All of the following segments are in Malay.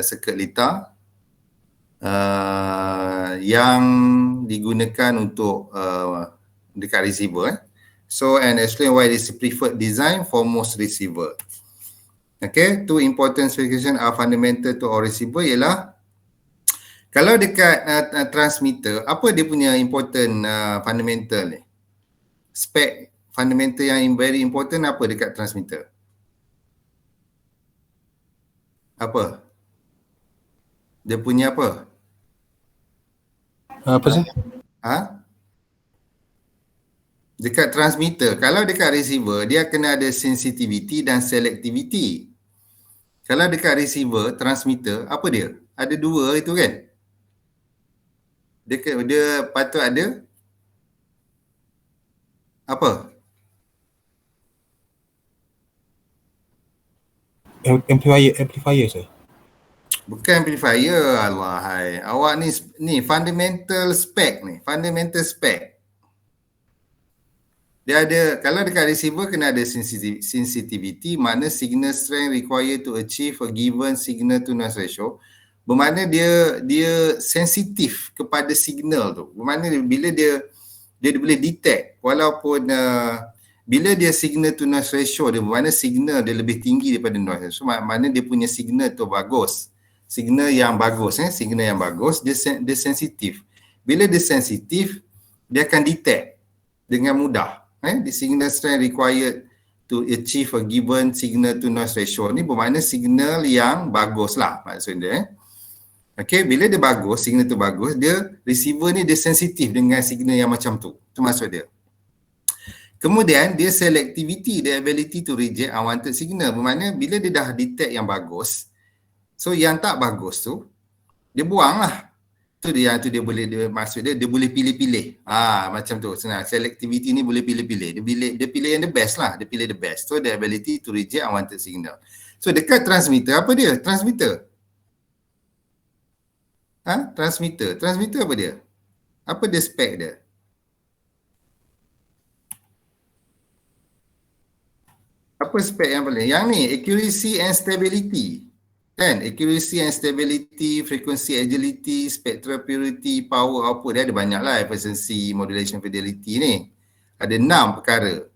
circuit litar yang digunakan untuk dekat receiver. So, and explain why this is preferred design for most receiver. Okay, two important specification are fundamental to all receiver ialah kalau dekat transmitter, apa dia punya important fundamental ni? Spec fundamental yang very important apa dekat transmitter? Apa? Dia punya apa? Apa sih? Dekat transmitter, kalau dekat receiver, dia kena ada sensitivity dan selectivity. Kalau dekat receiver, transmitter, apa dia? Ada dua itu kan? Dia patut ada apa? Amplifier sir. Bukan amplifier, Allahai. Awak ni fundamental spec ni, fundamental spec. Dia ada, kalau dekat receiver kena ada sensitivity, mana signal strength required to achieve a given signal to noise ratio. Bermakna dia sensitif kepada signal tu. Bermakna bila dia boleh detect walaupun bila dia signal to noise ratio dia, bermakna signal dia lebih tinggi daripada noise. So makna dia punya signal tu bagus. Signal yang bagus, signal yang bagus, dia sensitif. Bila dia sensitif, dia akan detect dengan mudah. The signal strength required to achieve a given signal to noise ratio ni bermakna signal yang bagus lah maksudnya. Okay, bila dia bagus, signal tu bagus, dia receiver ni dia sensitif dengan signal yang macam tu. Itu maksud dia. Kemudian dia selectivity, the ability to reject unwanted signal. Bermakna bila dia dah detect yang bagus, so yang tak bagus tu dia buang lah. Tu dia boleh, maksud dia boleh pilih-pilih. Macam tu senang. Selectivity ni boleh pilih-pilih. Dia pilih yang the best lah. Dia pilih the best. So the ability to reject unwanted signal. So dekat transmitter apa dia? Transmitter. Transmitter apa dia? Apa dia spek dia? Apa spek yang paling? Yang ni, accuracy and stability. Kan? Accuracy and stability, frequency agility, spectral purity, power output. Dia ada banyak lah efficiency, modulation fidelity ni. Ada 6 perkara.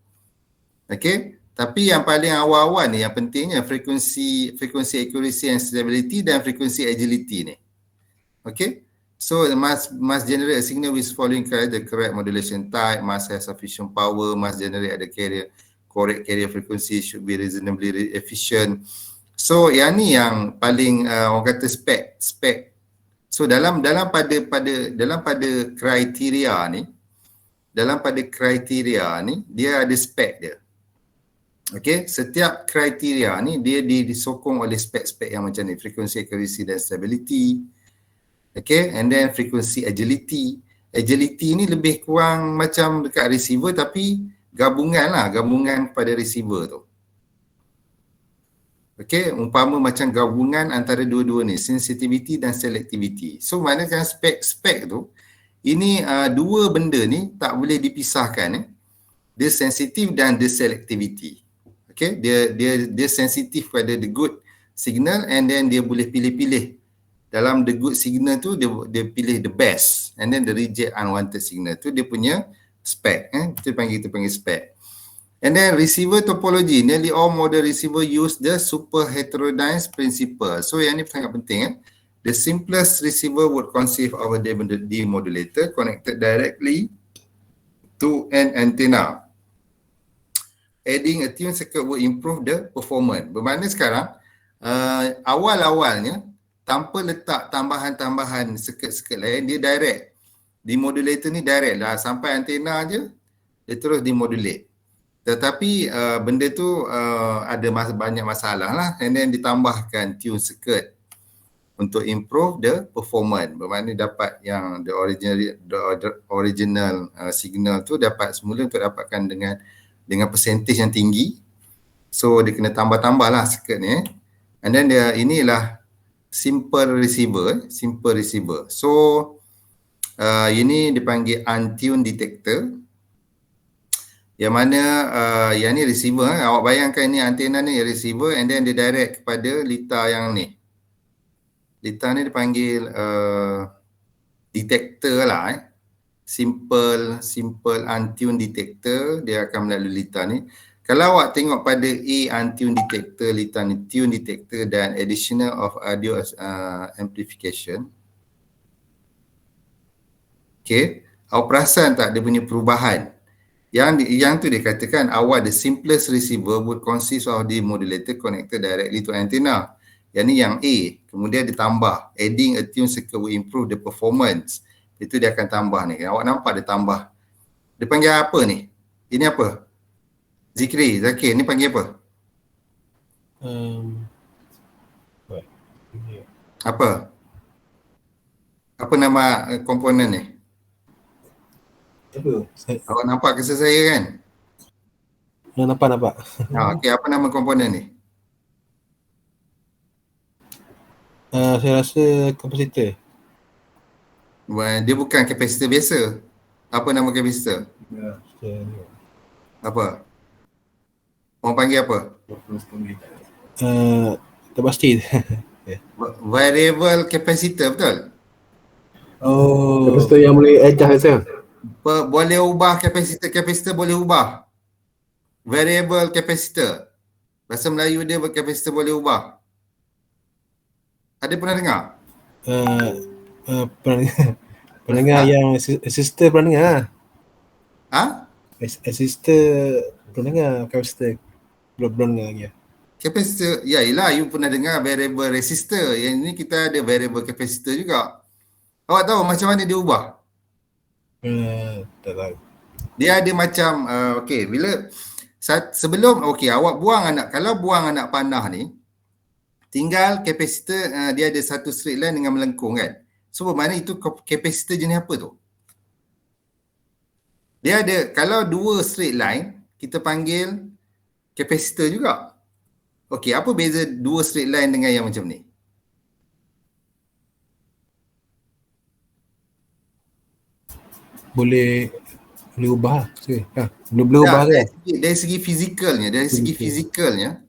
Okay? Tapi yang paling awal-awal ni, yang pentingnya frequency accuracy and stability dan frequency agility ni. Okay? So, must generate a signal with following the correct modulation type, must have sufficient power, must generate the correct carrier frequency, should be reasonably efficient. So yang ni yang paling orang kata spek. So dalam pada kriteria ni, dia ada spek dia. Okay, setiap kriteria ni dia disokong oleh spek-spek yang macam ni, frequency accuracy dan stability. Okay, and then frequency agility. Agility ni lebih kurang macam dekat receiver tapi gabungan pada receiver tu. Okay, umpama macam gabungan antara dua-dua ni, sensitivity dan selectivity. So, maknanya spek tu, ini dua benda ni tak boleh dipisahkan. Dia sensitif dan dia selectivity. Okay, dia sensitif pada the good signal and then dia boleh pilih-pilih. Dalam the good signal tu, dia pilih the best and then the reject unwanted signal tu, dia punya spek. Kita panggil spek. And then receiver topology, nearly all modern receiver use the super heterodyne principle. So yang ni sangat penting. The simplest receiver would consist of a demodulator connected directly to an antenna. Adding a tune circuit would improve the performance. Bermakna sekarang, awal-awalnya, tanpa letak tambahan-tambahan circuit lain, dia direct. Demodulator ni direct lah, sampai antena je, dia terus demodulate. Tetapi benda tu ada banyak masalah lah, and then ditambahkan tune circuit untuk improve the performance. Bermakna dapat yang the original signal tu dapat semula untuk dapatkan dengan percentage yang tinggi. So dia kena tambah-tambah lah circuit ni. And then inilah simple receiver. So ini dipanggil untuned detector. Yang mana yang ni receiver, awak bayangkan ni antena ni receiver and then dia direct kepada litar yang ni. Litar ni dipanggil detector lah. Simple untune detector, dia akan melalui litar ni. Kalau awak tengok pada A, untune detector, litar ni tune detector dan additional of audio amplification. Okay, awak perasan tak dia punya perubahan? Yang tu dia katakan awal the simplest receiver would consist of the modulator connected directly to antenna. Yang ni yang A. Kemudian ditambah adding a tune circuit will improve the performance. Itu dia akan tambah ni. Awak nampak dia tambah. Dia panggil apa ni? Ini apa? Zakir, ni panggil apa? What? Apa? Apa nama komponen ni? Apa? Awak nampak kesal saya kan? Nampak. Okey, apa nama komponen ni? Saya rasa kompositor. Dia bukan kapasitor biasa. Apa nama kapasitor? Apa? Orang panggil apa? Tak pasti. Variable capacitor, betul? Oh. Kapasitor yang boleh adjust saya. Boleh ubah kapasitor boleh ubah. Variable capacitor. Bahasa Melayu dia kapasitor boleh ubah. Ada pernah dengar? Pernah dengar yang assistor pernah dengar. Ha? Assistor pernah dengar, kapasitor belum dengar lagi. Kapasitor, ya ialah you pernah dengar variable resistor. Yang ni kita ada variable capacitor juga. Awak tahu macam mana dia ubah? Tak tahu. Dia ada macam okey, bila sebelum awak kalau buang anak panah ni, tinggal kapasitor dia ada satu straight line dengan melengkung kan. So bermakna itu kapasitor jenis apa tu? Dia ada, kalau dua straight line, kita panggil kapasitor juga. Okey, apa beza dua straight line dengan yang macam ni? Boleh ubah boleh ubah ke? Dari segi fizikalnya,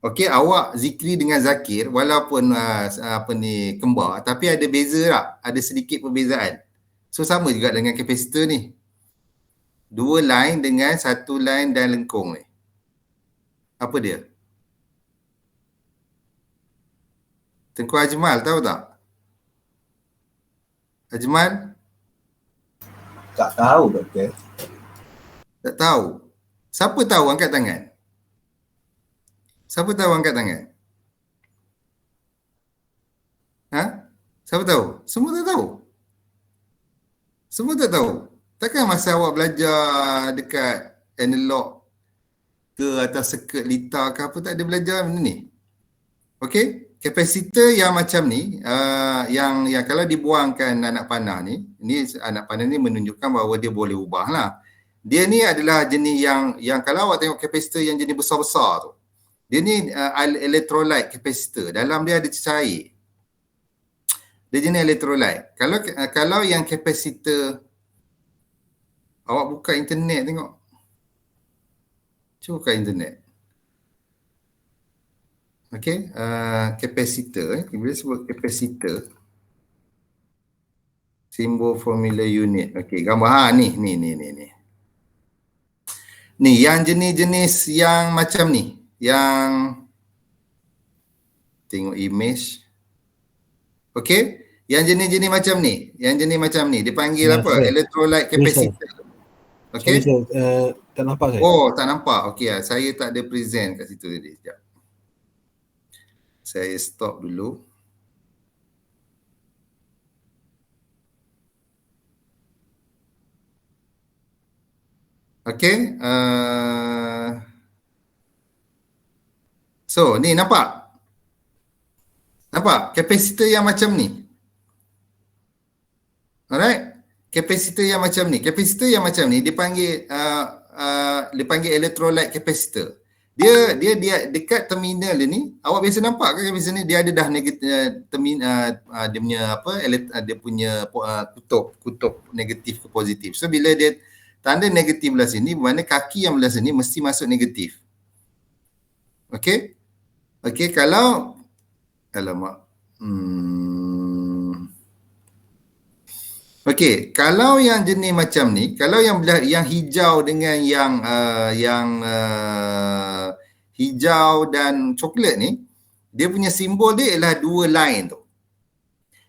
okey, awak Zikri dengan Zakir walaupun kembar, tapi ada beza tak? Ada sedikit perbezaan. So sama juga dengan kapasitor ni. Dua line dengan satu line dan lengkung ni. Apa dia? Tengku Ajmal tahu tak? Ajmal? Tak tahu, Doktor. Tak tahu. Siapa tahu angkat tangan? Siapa tahu angkat tangan? Ha? Siapa tahu? Semua tak tahu. Semua tak tahu. Takkan masa awak belajar dekat analog ke atau circuit litar ke apa tak ada belajar benda ni? Okey, kapasitor yang macam ni, yang kalau dibuangkan anak panah ni, anak panah ni menunjukkan bahawa dia boleh ubah lah. Dia ni adalah jenis yang kalau awak tengok kapasitor yang jenis besar-besar tu, dia ni electrolyte kapasitor. Dalam dia ada cair. Dia jenis electrolyte. Kalau yang kapasitor, awak buka internet tengok. Cuba buka internet. Okey, kapasitor. Bila sebut kapasitor, simbol formula unit. Okey, gambar ni. Ni yang jenis-jenis yang macam ni. Yang tengok image. Okey, yang jenis-jenis macam ni. Dipanggil apa? Electrolyte capacitor. Okey. Tak nampak saya. Oh, tak nampak. Okey, saya tak ada present kat situ tadi. Sekejap. Saya stop dulu. Okey. So, ni nampak? Nampak? Kapasitor yang macam ni. Alright? Kapasitor yang macam ni dipanggil electrolyte capacitor. Dia dekat terminal dia ni, awak biasa nampak kan kapasitor ni dia ada dah negatif dia punya dia punya kutub negatif ke positif. So bila dia tanda negatif belah sini, bermakna kaki yang belah sini mesti masuk negatif. Okey? Okey, kalau alamak. Okey, kalau yang jenis macam ni, kalau yang hijau dengan yang hijau dan coklat ni, dia punya simbol dia ialah dua line tu.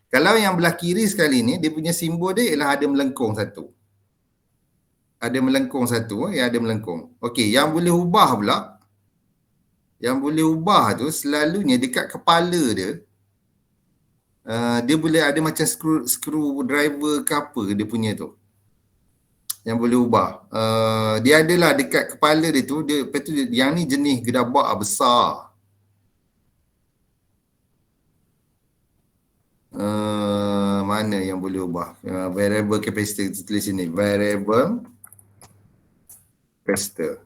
Kalau yang belah kiri sekali ni, dia punya simbol dia ialah ada melengkung satu. Ada melengkung satu, ada melengkung. Okey, yang boleh ubah pula, yang boleh ubah tu selalunya dekat kepala dia, dia boleh ada macam screwdriver ke apa dia punya tu. Yang boleh ubah. Dia adalah dekat kepala dia tu, lepas tu yang ni jenis gedabak besar. Mana yang boleh ubah? Variable capacitor, kita tulis sini. Variable capacitor.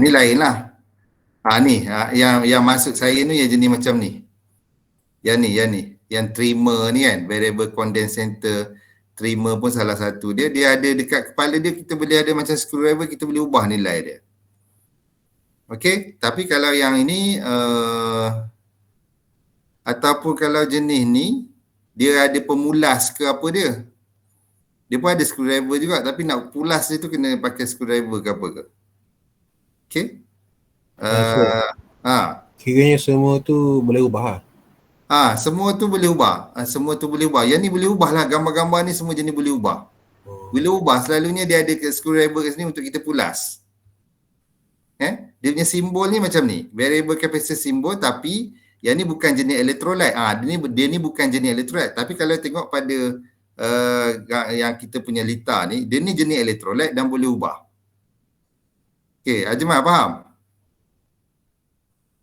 Ni lain lah. Ni yang maksud saya ni yang jenis macam ni. Yang ni. Yang trimmer ni kan. Variable condensator. Trimmer pun salah satu. Dia ada dekat kepala dia, kita boleh ada macam screwdriver, kita boleh ubah nilai dia. Okey. Tapi kalau yang ini, ataupun kalau jenis ni, dia ada pemulas ke apa dia. Dia pun ada screwdriver juga, tapi nak pulas dia tu kena pakai screwdriver ke apa ke. Okey. Kiranya semua tu boleh ubah lah. Semua tu boleh ubah. Semua tu boleh ubah. Yang ni boleh ubah lah. Gambar-gambar ni semua jenis boleh ubah. Boleh ubah. Selalunya dia ada screwdriver kat sini untuk kita pulas. Dia punya simbol ni macam ni. Variable capacitor simbol, tapi yang ni bukan jenis electrolyte. Dia ni bukan jenis electrolyte. Tapi kalau tengok pada yang kita punya litar ni, dia ni jenis electrolyte dan boleh ubah. Okey, Ajmal faham?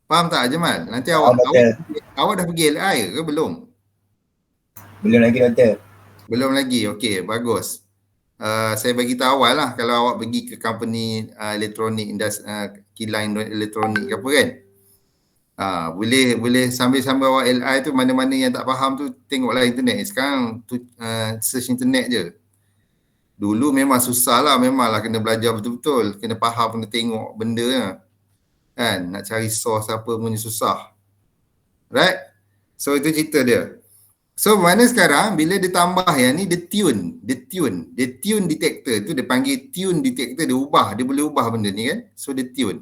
Faham tak Ajmal? Nanti awak dah pergi LI ke belum? Belum lagi Doktor. Belum lagi. Okey, bagus. Saya bagi tahu awal lah kalau awak pergi ke company elektronik, kilang elektronik ke apa kan. Boleh sambil-sambil awak LI tu, mana-mana yang tak faham tu tengoklah internet. Sekarang search internet je. Dulu memang susah lah, memanglah kena belajar betul-betul, kena faham, kena tengok benda lah. Kan, nak cari source apa pun susah. Right? So itu cerita dia. So mana sekarang bila dia tambah yang ni, dia tune detector tu, dia panggil tune detector, dia ubah, dia boleh ubah benda ni kan. So dia tune.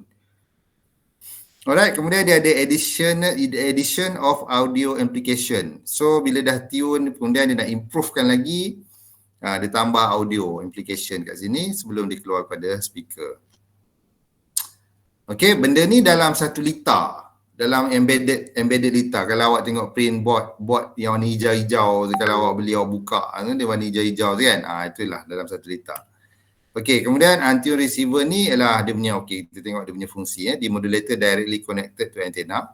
Alright, kemudian dia ada addition of audio amplification. So bila dah tune, kemudian dia nak improvekan lagi, dia tambah audio amplification kat sini sebelum dia keluar pada speaker. Okey, benda ni dalam satu litar, dalam embedded litar. Kalau awak tengok print board yang warna hijau-hijau, kalau awak beli, awak buka, dia warna hijau-hijau tu kan. Itulah dalam satu litar. Okey, kemudian antenna receiver ni ialah dia punya, kita tengok dia punya fungsi. Demodulator directly connected to antenna.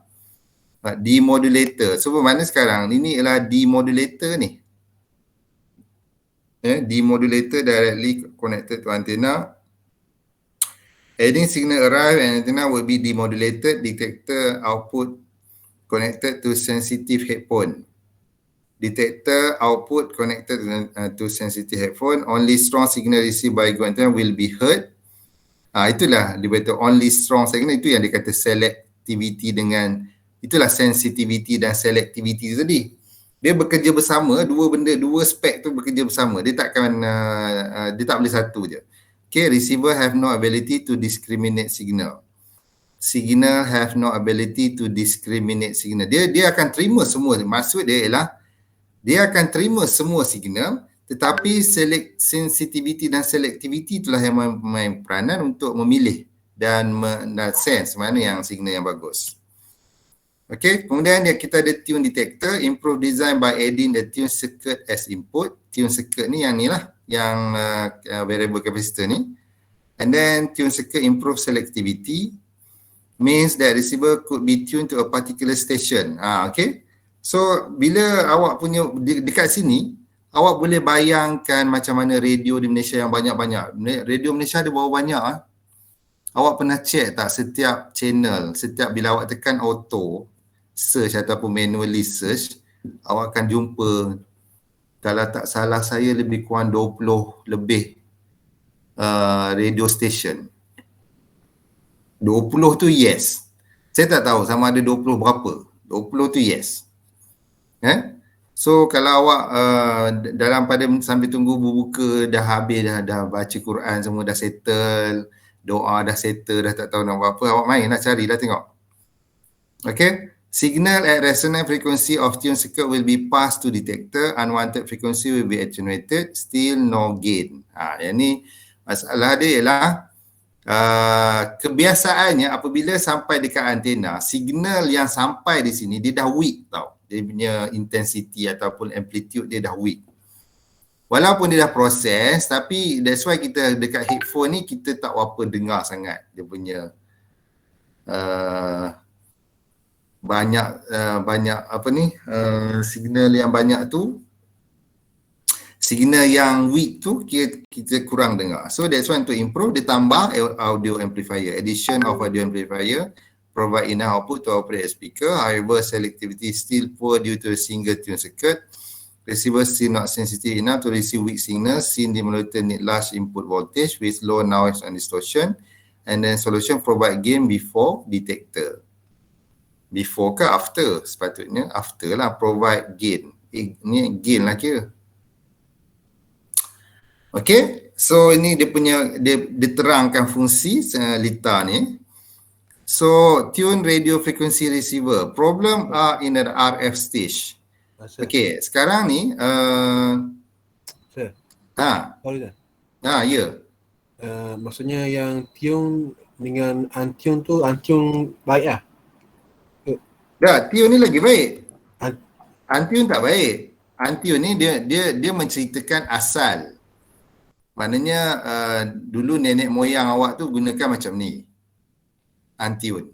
Demodulator. So bermakna sekarang ini ialah demodulator ni. Demodulator directly connected to antenna. Adding signal arrive and antenna will be demodulated. Detector output connected to sensitive headphone. Detector output connected to sensitive headphone. Only strong signal received by go antenna will be heard. Itulah dia kata only strong signal. Itu yang dia kata selectivity dengan, itulah sensitivity dan selectivity tadi. Dia bekerja bersama, dua spek tu bekerja bersama. Dia takkan dia tak boleh satu je. Okay, receiver have no ability to discriminate signal. Signal have no ability to discriminate signal. Dia akan terima semua. Maksud dia ialah dia akan terima semua signal, tetapi sensitivity dan selectivity itulah yang memain peranan untuk memilih dan sense mana yang signal yang bagus. Okay, kemudian kita ada tune detector, improve design by adding the tune circuit as input. Tune circuit ni yang ni lah, yang variable capacitor ni. And then tune circuit improve selectivity, means that receiver could be tuned to a particular station. Okay. So bila awak punya dekat sini, awak boleh bayangkan macam mana radio di Malaysia yang banyak-banyak. Radio Malaysia ada berapa banyak? Awak pernah check tak setiap channel, setiap bila awak tekan auto search ataupun manually search, awak akan jumpa, kalau tak salah saya, lebih kurang 20 lebih radio station. 20 tu yes. Saya tak tahu sama ada 20 berapa. 20 tu yes. So So kalau awak dalam pada sambil tunggu berbuka dah habis dah baca Quran semua dah settle, doa dah settle, dah tak tahu nak buat apa, awak main lah cari lah tengok. Okay. Signal at resonant frequency of tune circuit will be passed to detector. Unwanted frequency will be attenuated. Still no gain. Yang ni masalah dia ialah kebiasaannya apabila sampai dekat antena, signal yang sampai di sini dia dah weak tau. Dia punya intensity ataupun amplitude dia dah weak. Walaupun dia dah proses, tapi that's why kita dekat headphone ni kita tak apa dengar sangat dia punya banyak apa ni signal yang banyak tu, signal yang weak tu kita kurang dengar. So that's why to improve ditambah audio amplifier, addition of audio amplifier provide enough output to operate a speaker. However, selectivity is still poor due to a single tune circuit. Receiver still not sensitive enough to receive weak signals. Scene demodulator need large input voltage with low noise and distortion. And then solution provide gain before detector. Before ke after? Sepatutnya after lah, provide gain. Ni gain lah kira. Okay, so ini dia punya, dia terangkan fungsi litar ni. So tune radio frequency receiver. Problem are in the RF stage. Okay, sekarang ni Sir, boleh tak? Ya. Maksudnya yang tune dengan untune tu, untune baik lah. Dah, tune ni lagi baik. Untune tak baik. Untune ni dia menceritakan asal. Maknanya dulu nenek moyang awak tu gunakan macam ni. Untune.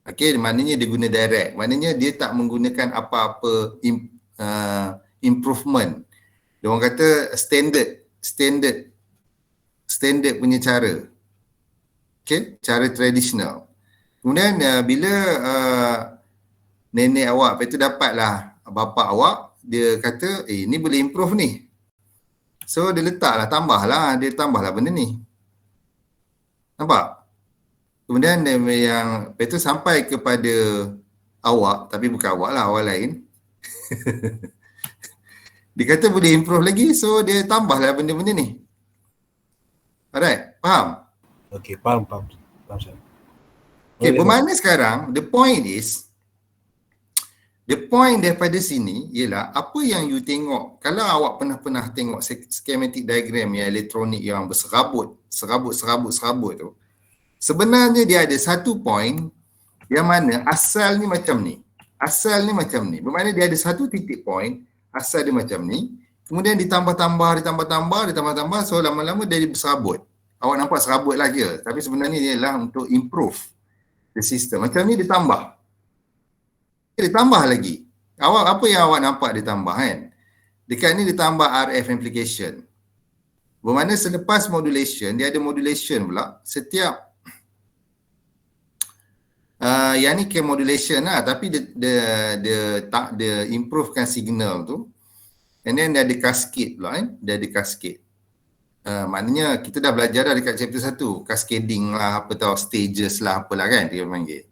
Okey, maknanya dia guna direct. Maknanya dia tak menggunakan apa-apa improvement. Dia orang kata standard punya cara. Okey, cara tradisional. Kemudian bila nenek awak, lepas tu dapatlah bapa awak, dia kata, ni boleh improve ni. So dia letaklah, dia tambahlah benda ni. Nampak? Kemudian yang, lepas tu sampai kepada awak, tapi bukan awak lah, awak lain. Dia kata boleh improve lagi, so dia tambahlah benda-benda ni. Alright, faham? Okay, faham. Okay, bermakna sekarang, the point daripada sini ialah apa yang you tengok. Kalau awak pernah tengok schematic diagram yang elektronik yang berserabut tu, sebenarnya dia ada satu point yang mana asal ni macam ni. Bermakna dia ada satu titik point, asal dia macam ni, kemudian ditambah-tambah, so lama-lama dia berserabut. Awak nampak serabut lah kira, tapi sebenarnya dia ialah untuk improve the system. Macam ni ditambah lagi. Apa yang awak nampak ditambah kan? Dekat ni ditambah RF amplification. Bermakna selepas modulation, dia ada modulation pula. Setiap yang ni ke modulation lah, tapi dia improvekan signal tu. And then dia ada cascade pula kan? Dia ada cascade. Maknanya kita dah belajar dah dekat chapter 1, cascading lah, apa tahu, stages lah, apalah kan dia panggil.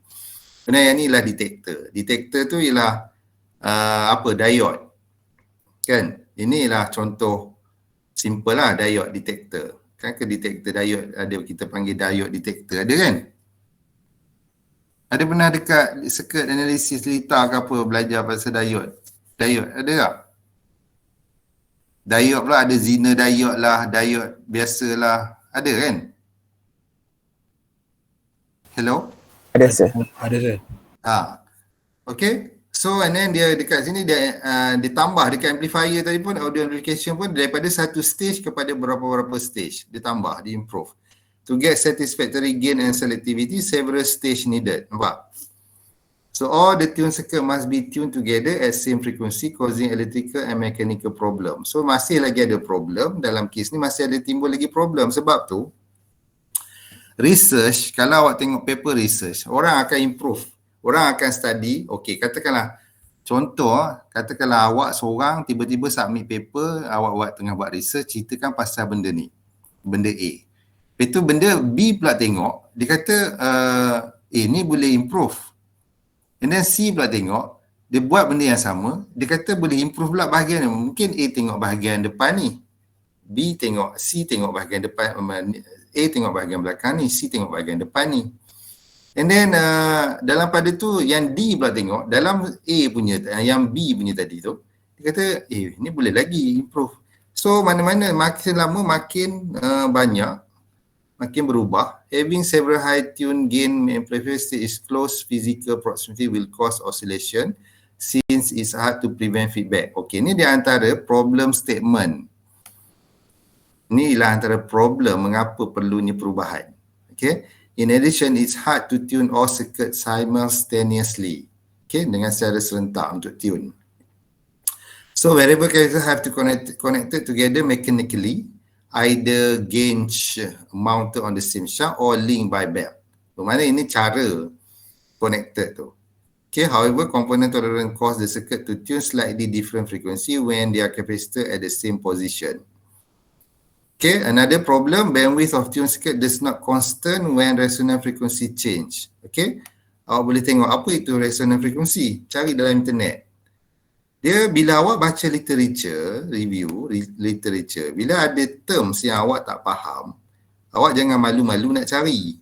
Kemudian yang ni lah detector. Detector tu ialah diode. Kan? Inilah contoh simple lah, diode detector. Kan ke detector diode ada, kita panggil diode detector, ada kan? Ada pernah dekat circuit analysis litar ke apa belajar pasal diode? Diode ada tak? Diode pula ada Zener diode lah, diode biasalah. Ada kan? Hello? Ada sir. Okay. So and then dia dekat sini dia ditambah dekat amplifier tadi pun, audio amplification pun daripada satu stage kepada beberapa stage. Ditambah, diimprove. To get satisfactory gain and selectivity, several stage needed. Nampak? So all the tune circuit must be tuned together at same frequency, causing electrical and mechanical problem. So masih lagi ada problem, dalam kes ni masih ada timbul lagi problem. Sebab tu research, kalau awak tengok paper research, orang akan improve, orang akan study. Okay, katakanlah contoh, katakanlah awak seorang tiba-tiba submit paper, awak tengah buat research, ceritakan pasal benda ni, benda A. Lepas tu benda B pula tengok, dia kata ni boleh improve. And then C pula tengok, dia buat benda yang sama, dia kata boleh improve pula bahagian ni. Mungkin A tengok bahagian depan ni, C tengok bahagian depan, A tengok bahagian belakang ni, C tengok bahagian depan ni. And then dalam pada tu yang D pula tengok dalam A punya, yang B punya tadi tu, dia kata ni boleh lagi improve. So mana-mana makin lama makin banyak, makin berubah. Having several high tune gain amplifiers is close physical proximity will cause oscillation since it's hard to prevent feedback. Okay, ni di antara problem statement. Ni ialah antara problem mengapa perlunya perubahan. Okay. In addition, it's hard to tune all circuits simultaneously. Okay, dengan secara serentak untuk tune. So variable characters have to connected together mechanically, either gauge mounted on the same shaft or linked by belt. Bermakna ini cara connected tu. Okay, however, component tolerance cause the circuit to tune slightly different frequency when they are capacitor at the same position. Okay, another problem, bandwidth of tune circuit does not constant when resonant frequency change. Okay, awak boleh tengok apa itu resonant frequency, cari dalam internet. Dia bila awak baca literature, review literature, bila ada terms yang awak tak faham, awak jangan malu-malu nak cari.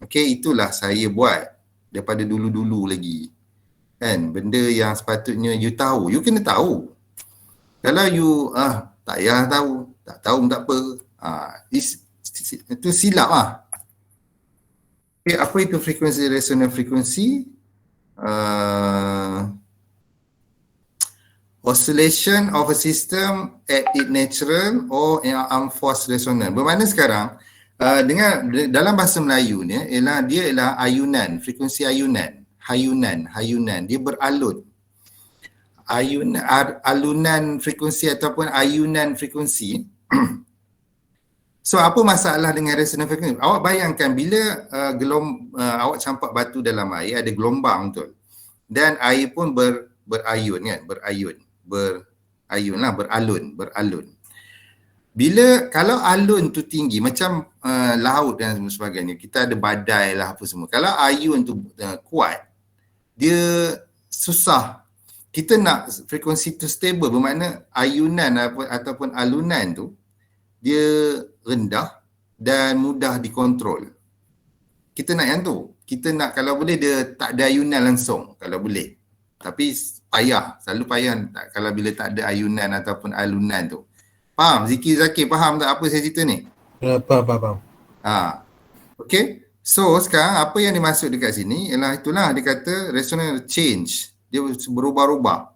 Okay, itulah saya buat daripada dulu-dulu lagi. Kan, benda yang sepatutnya you tahu, you kena tahu. Kalau you tak payah tahu, tak tahu tak apa. Itu silap lah. Okay, apa itu frekuensi, resonant frekuensi? Oscillation of a system at its natural or unforced resonance. Bermakna sekarang, dalam bahasa Melayu ni, dia ialah ayunan, frekuensi ayunan. Hayunan. Dia beralun. Alunan frekuensi ataupun ayunan frekuensi. So apa masalah dengan resonant frekuensi? Awak bayangkan bila awak campak batu dalam air, ada gelombang betul. Dan air pun berayun kan, beralun. Bila kalau alun tu tinggi macam laut dan sebagainya, kita ada badai lah apa semua. Kalau ayun tu kuat, dia susah. Kita nak frekuensi tu stable, bermakna ayunan ataupun alunan tu dia rendah dan mudah dikontrol. Kita nak yang tu. Kita nak kalau boleh dia tak ada ayunan langsung, kalau boleh. Tapi payah, selalu payah kalau bila tak ada ayunan ataupun alunan tu. Faham? Zikir Zakir faham tak apa saya cerita ni? Faham. Okay. So sekarang apa yang dimaksud dekat sini ialah itulah dia kata resonant change. Dia berubah-ubah.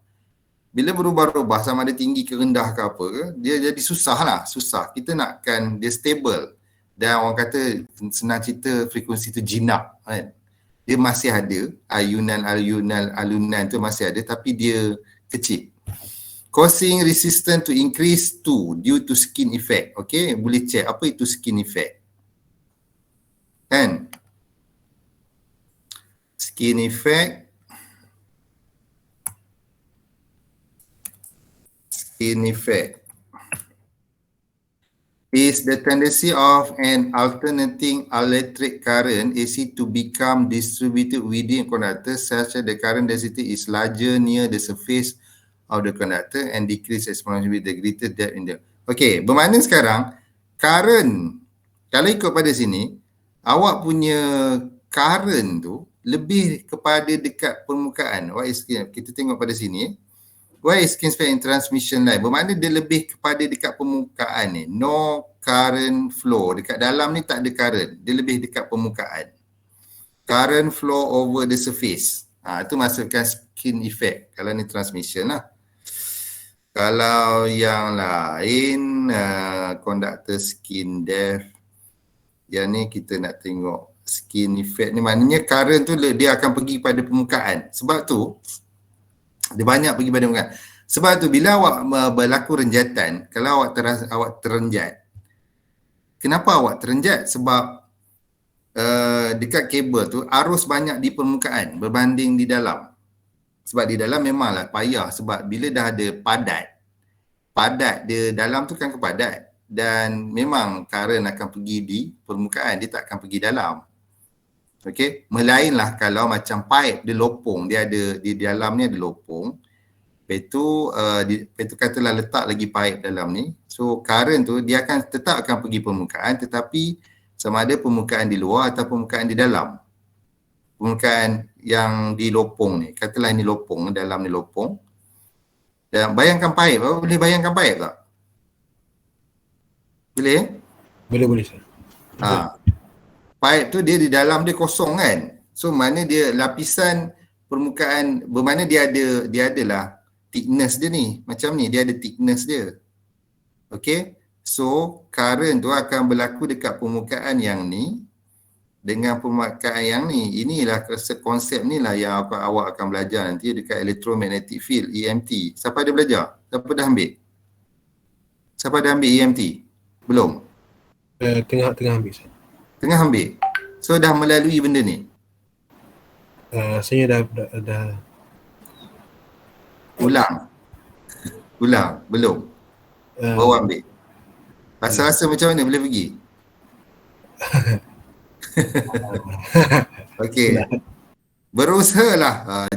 Bila berubah-ubah sama ada tinggi ke rendah ke apa ke, dia jadi susah. Kita nakkan dia stable. Dan orang kata senang cerita frekuensi tu jinak kan. Dia masih ada alunan tu masih ada tapi dia kecil. Causing resistance to increase due to skin effect. Okay, boleh check apa itu skin effect. Kan? Skin effect is the tendency of an alternating electric current AC to become distributed within conductor such that the current density is larger near the surface of the conductor and decrease exponentially with the greater depth in the. Okay, bermakna sekarang current, kalau ikut pada sini, awak punya current tu lebih kepada dekat permukaan. Kita tengok pada sini. Why is skin spec in transmission line? Bermakna dia lebih kepada dekat permukaan ni. No current flow. Dekat dalam ni tak ada current. Dia lebih dekat permukaan. Current flow over the surface. Itu masukkan skin effect. Kalau ni transmission lah. Kalau yang lain, conductor skin depth. Yang ni kita nak tengok skin effect ni. Maknanya current tu dia akan pergi pada permukaan. Sebab tu, dia banyak pergi pada permukaan. Sebab tu bila awak berlaku renjatan, kalau awak terenjat. Kenapa awak terenjat? Sebab dekat kabel tu arus banyak di permukaan berbanding di dalam. Sebab di dalam memanglah payah sebab bila dah ada padat dia dalam tu kan kepadat dan memang current akan pergi di permukaan, dia tak akan pergi dalam. Okey, melainlah kalau macam pipe dia lopong, dia ada di dalam ni ada lopong. Lepas tu katalah letak lagi pipe dalam ni. So current tu dia akan tetap akan pergi permukaan, tetapi sama ada permukaan di luar atau permukaan di dalam. Permukaan yang di lopong ni, katalah ini lopong, dalam ni lopong. Dan bayangkan pipe, boleh bayangkan pipe tak? Boleh? Boleh sir. Pipe tu dia di dalam dia kosong kan. So mana dia lapisan permukaan, bermakna dia adalah thickness dia ni. Macam ni, dia ada thickness dia. Okay. So current tu akan berlaku dekat permukaan yang ni dengan permukaan yang ni. Inilah konsep ni lah yang awak akan belajar nanti dekat electromagnetic field, EMT. Siapa ada belajar? Siapa dah ambil? Siapa dah ambil EMT? Belum? Tengah ambil sir. Tengah ambil. So dah melalui benda ni. Saya dah Ulang. Belum. Baru ambil. Rasa macam mana boleh pergi? Okey. Berusahalah.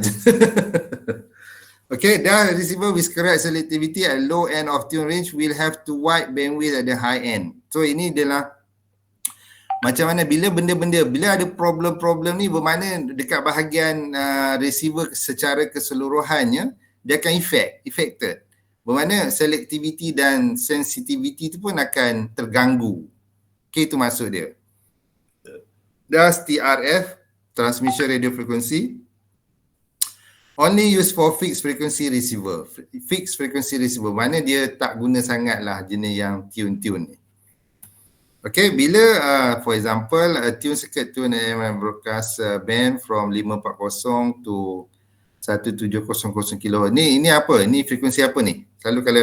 Okay, the receiver with correct selectivity at low end of tune range will have to wide bandwidth at the high end. So ini adalah macam mana bila ada problem-problem ni, bermakna dekat bahagian receiver secara keseluruhannya dia akan affected. Bermakna selectivity dan sensitivity tu pun akan terganggu. Okay, itu maksud dia. Does TRF, transmission radio frequency, only used for fixed frequency receiver. Fixed frequency receiver, mana dia tak guna sangat lah jenis yang tune-tune ni. Okay, bila for example tune circuit tune AM broadcast band from 540 to 1700 kHz. Ni apa? Ni frekuensi apa ni? Selalu kalau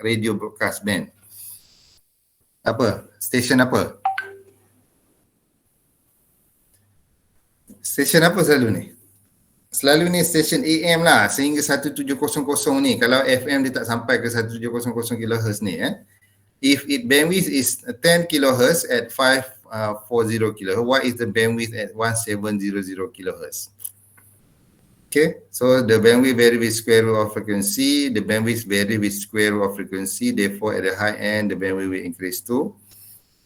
radio broadcast band. Apa? Station apa? Station apa selalu ni? Selalu ni station AM lah, sehingga 1700 ni. Kalau FM dia tak sampai ke 1700 kHz ni If it bandwidth is 10 kHz at 540 kHz, what is the bandwidth at 1700 kHz? Okay, so the bandwidth vary with square root of frequency, the bandwidth vary with square root of frequency, therefore at the high end, the bandwidth will increase to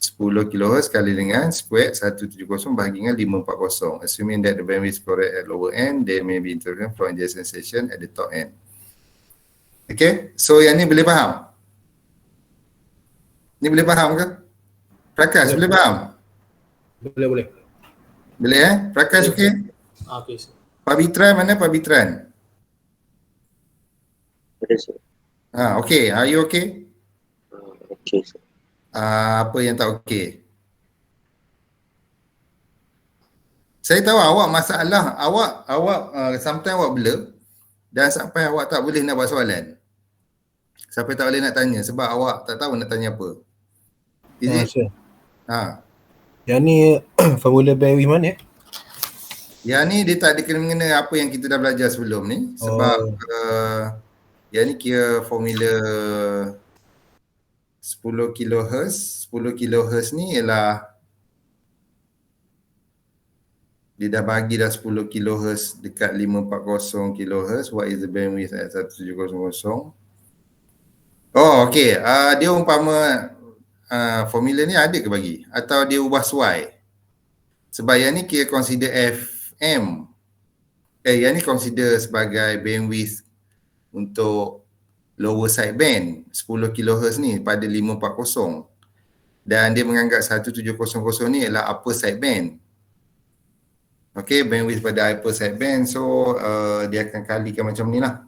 10 kHz kali dengan square 170 bahagi dengan 540. Assuming that the bandwidth is correct at lower end, there may be interference from adjacent station at the top end. Okay, so yang ni boleh faham? Ni boleh faham ke? Prakash boleh faham? Boleh. Boleh Prakash okey? Okey sir. Pabitran mana Pabitran? Boleh sir. Okay, are you okay? Okay sir. Apa yang tak okey? Saya tahu awak masalah, awak sometimes awak blur dan sampai awak tak boleh nak buat soalan. Sampai tak boleh nak tanya sebab awak tak tahu nak tanya apa. Sir. Yang ni formula bandwidth mana Yang ni dia tak ada kena-mengena apa yang kita dah belajar sebelum ni. Sebab yang ni kira formula 10 kHz. 10 kHz ni ialah dia dah bagi dah 10 kHz dekat 540 kHz. What is the bandwidth at 1700? Okay. Dia umpama formula ni ada ke bagi? Atau dia ubah sesuai? Sebab yang ni kira consider FM. Yang ni consider sebagai bandwidth untuk lower side band 10 kHz ni pada 540. Dan dia menganggap 1700 ni adalah upper side band. Okay, bandwidth pada upper side band. So dia akan kalikan macam ni lah.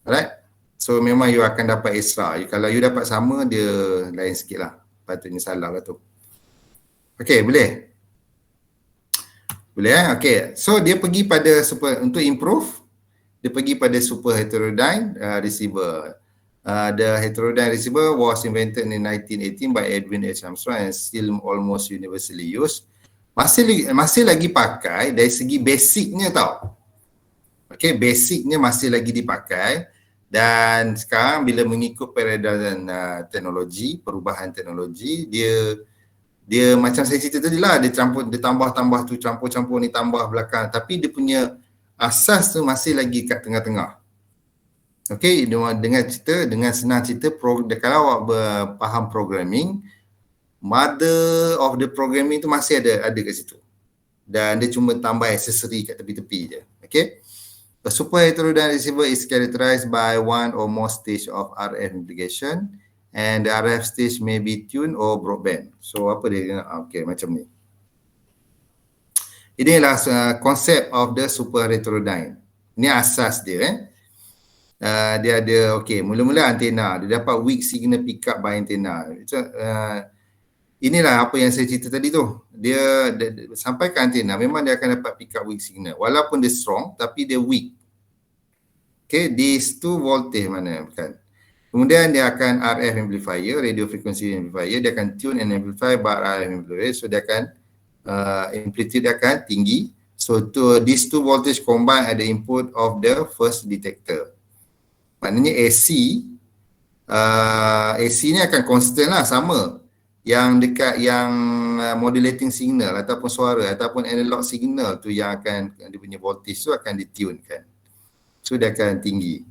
Alright. So memang you akan dapat extra. Kalau you dapat sama, dia lain sikit lah. Patutnya salah lah tu. Okay, boleh? Boleh Okay. So dia pergi pada untuk improve, dia pergi pada super heterodyne receiver. The heterodyne receiver was invented in 1918 by Edwin H. Armstrong and still almost universally used. Masih lagi pakai dari segi basicnya tau. Okay, basicnya masih lagi dipakai. Dan sekarang bila mengikut peredaran teknologi, perubahan teknologi, dia dia macam saya cerita tadi lah, dia tambah-tambah tu, campur-campur ni, tambah belakang, tapi dia punya asas tu masih lagi kat tengah-tengah. Okey, dengan senang cerita, kalau awak faham programming, mother of the programming tu masih ada kat situ. Dan dia cuma tambah aksesori kat tepi-tepi je. Okey. A super heterodyne receiver is characterized by one or more stage of RF amplification, and the RF stage may be tuned or broadband. So apa dia? Okay, macam ni. Inilah konsep of the super heterodyne. Ini asas dia. Dia ada, okay, mula-mula antena. Dia dapat weak signal pick up by antena. Inilah apa yang saya cerita tadi tu. Dia sampai ke antena, memang dia akan dapat pick up weak signal. Walaupun dia strong, tapi dia weak. Okay, these two voltage mana kan. Kemudian dia akan RF amplifier, radio frequency amplifier, dia akan tune and amplify by RF amplifier, so dia akan amplitude dia akan tinggi. So these two voltage combine at the input of the first detector. Maknanya AC ni akan constant lah, sama. Yang dekat yang modulating signal ataupun suara ataupun analog signal tu yang akan, dia punya voltage tu akan ditune kan. So dia akan tinggi.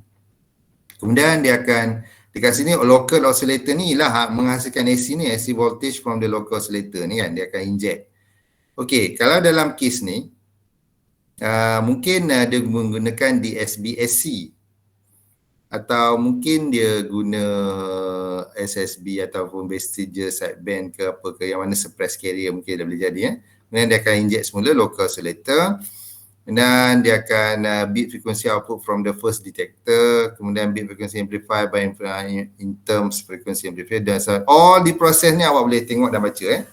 Kemudian dia akan, dekat sini local oscillator ni lah menghasilkan AC ni, AC voltage from the local oscillator ni kan, dia akan inject. Okey, kalau dalam kes ni mungkin dia menggunakan DSB-SC atau mungkin dia guna SSB ataupun Vestigial sideband ke apa ke, yang mana suppress carrier mungkin dah boleh jadi. Kemudian dia akan inject semula local oscillator, dan dia akan beat frequency output from the first detector, kemudian beat frequency amplifier by in terms frequency amplifier, dan all di proses ni awak boleh tengok dan baca.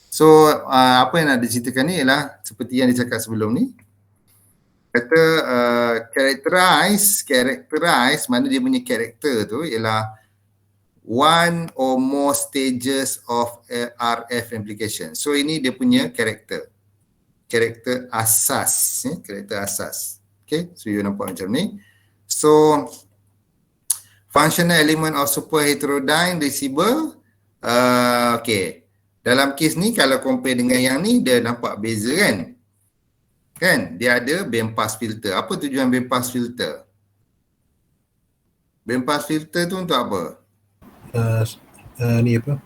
So apa yang nak diceritakan ni ialah seperti yang dicakap sebelum ni, kata characterize mana dia punya karakter tu ialah one or more stages of RF amplification. So ini dia punya karakter asas, karakter asas. Okay, so you nampak macam ni. So functional element of super heterodyne receiver, okay, dalam kes ni kalau compare dengan yang ni, dia nampak beza kan. Kan, dia ada band pass filter. Apa tujuan band pass filter? Band pass filter tu untuk apa? Ni apa?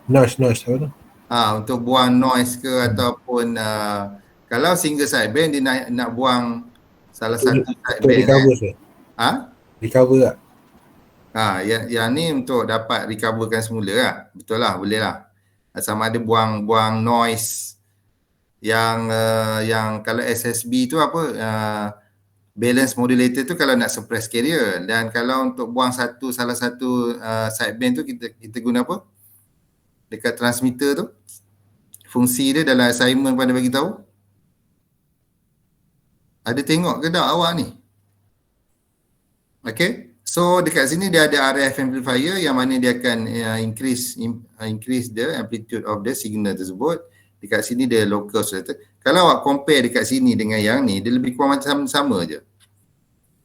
Noise apa tu? Untuk buang noise ke ataupun kalau single sideband dia nak buang salah satu sideband. Recover ke? Recover tak? Yang ni untuk dapat recoverkan semula lah. Betul lah, boleh lah. Sama ada buang noise yang kalau SSB tu apa, balance modulator tu kalau nak suppress carrier, dan kalau untuk buang salah satu sideband tu kita guna apa? Dekat transmitter tu, fungsi dia dalam assignment pada bagi tahu. Ada tengok ke tak awak ni? Okay, so dekat sini dia ada RF amplifier yang mana dia akan increase the amplitude of the signal tersebut. Dekat sini dia local oscillator. Kalau awak compare dekat sini dengan yang ni, dia lebih kurang macam sama je.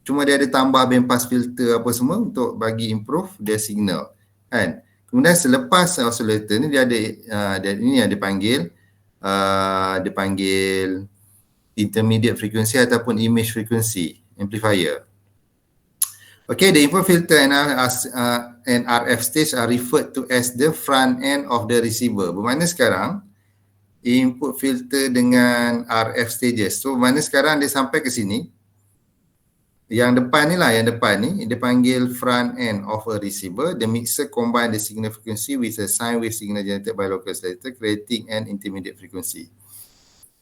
Cuma dia ada tambah band pass filter apa semua untuk bagi improve the signal kan. Kemudian selepas oscillator ni dia ada ini yang dipanggil intermediate frequency ataupun image frequency amplifier. Okay, the input filter and RF stage are referred to as the front end of the receiver. Bermakna sekarang input filter dengan RF stages. So mana sekarang dia sampai ke sini. Yang depan ni lah, yang depan ni dia panggil front end of a receiver. The mixer combine the signal frequency with a sine wave signal generated by local oscillator, creating an intermediate frequency.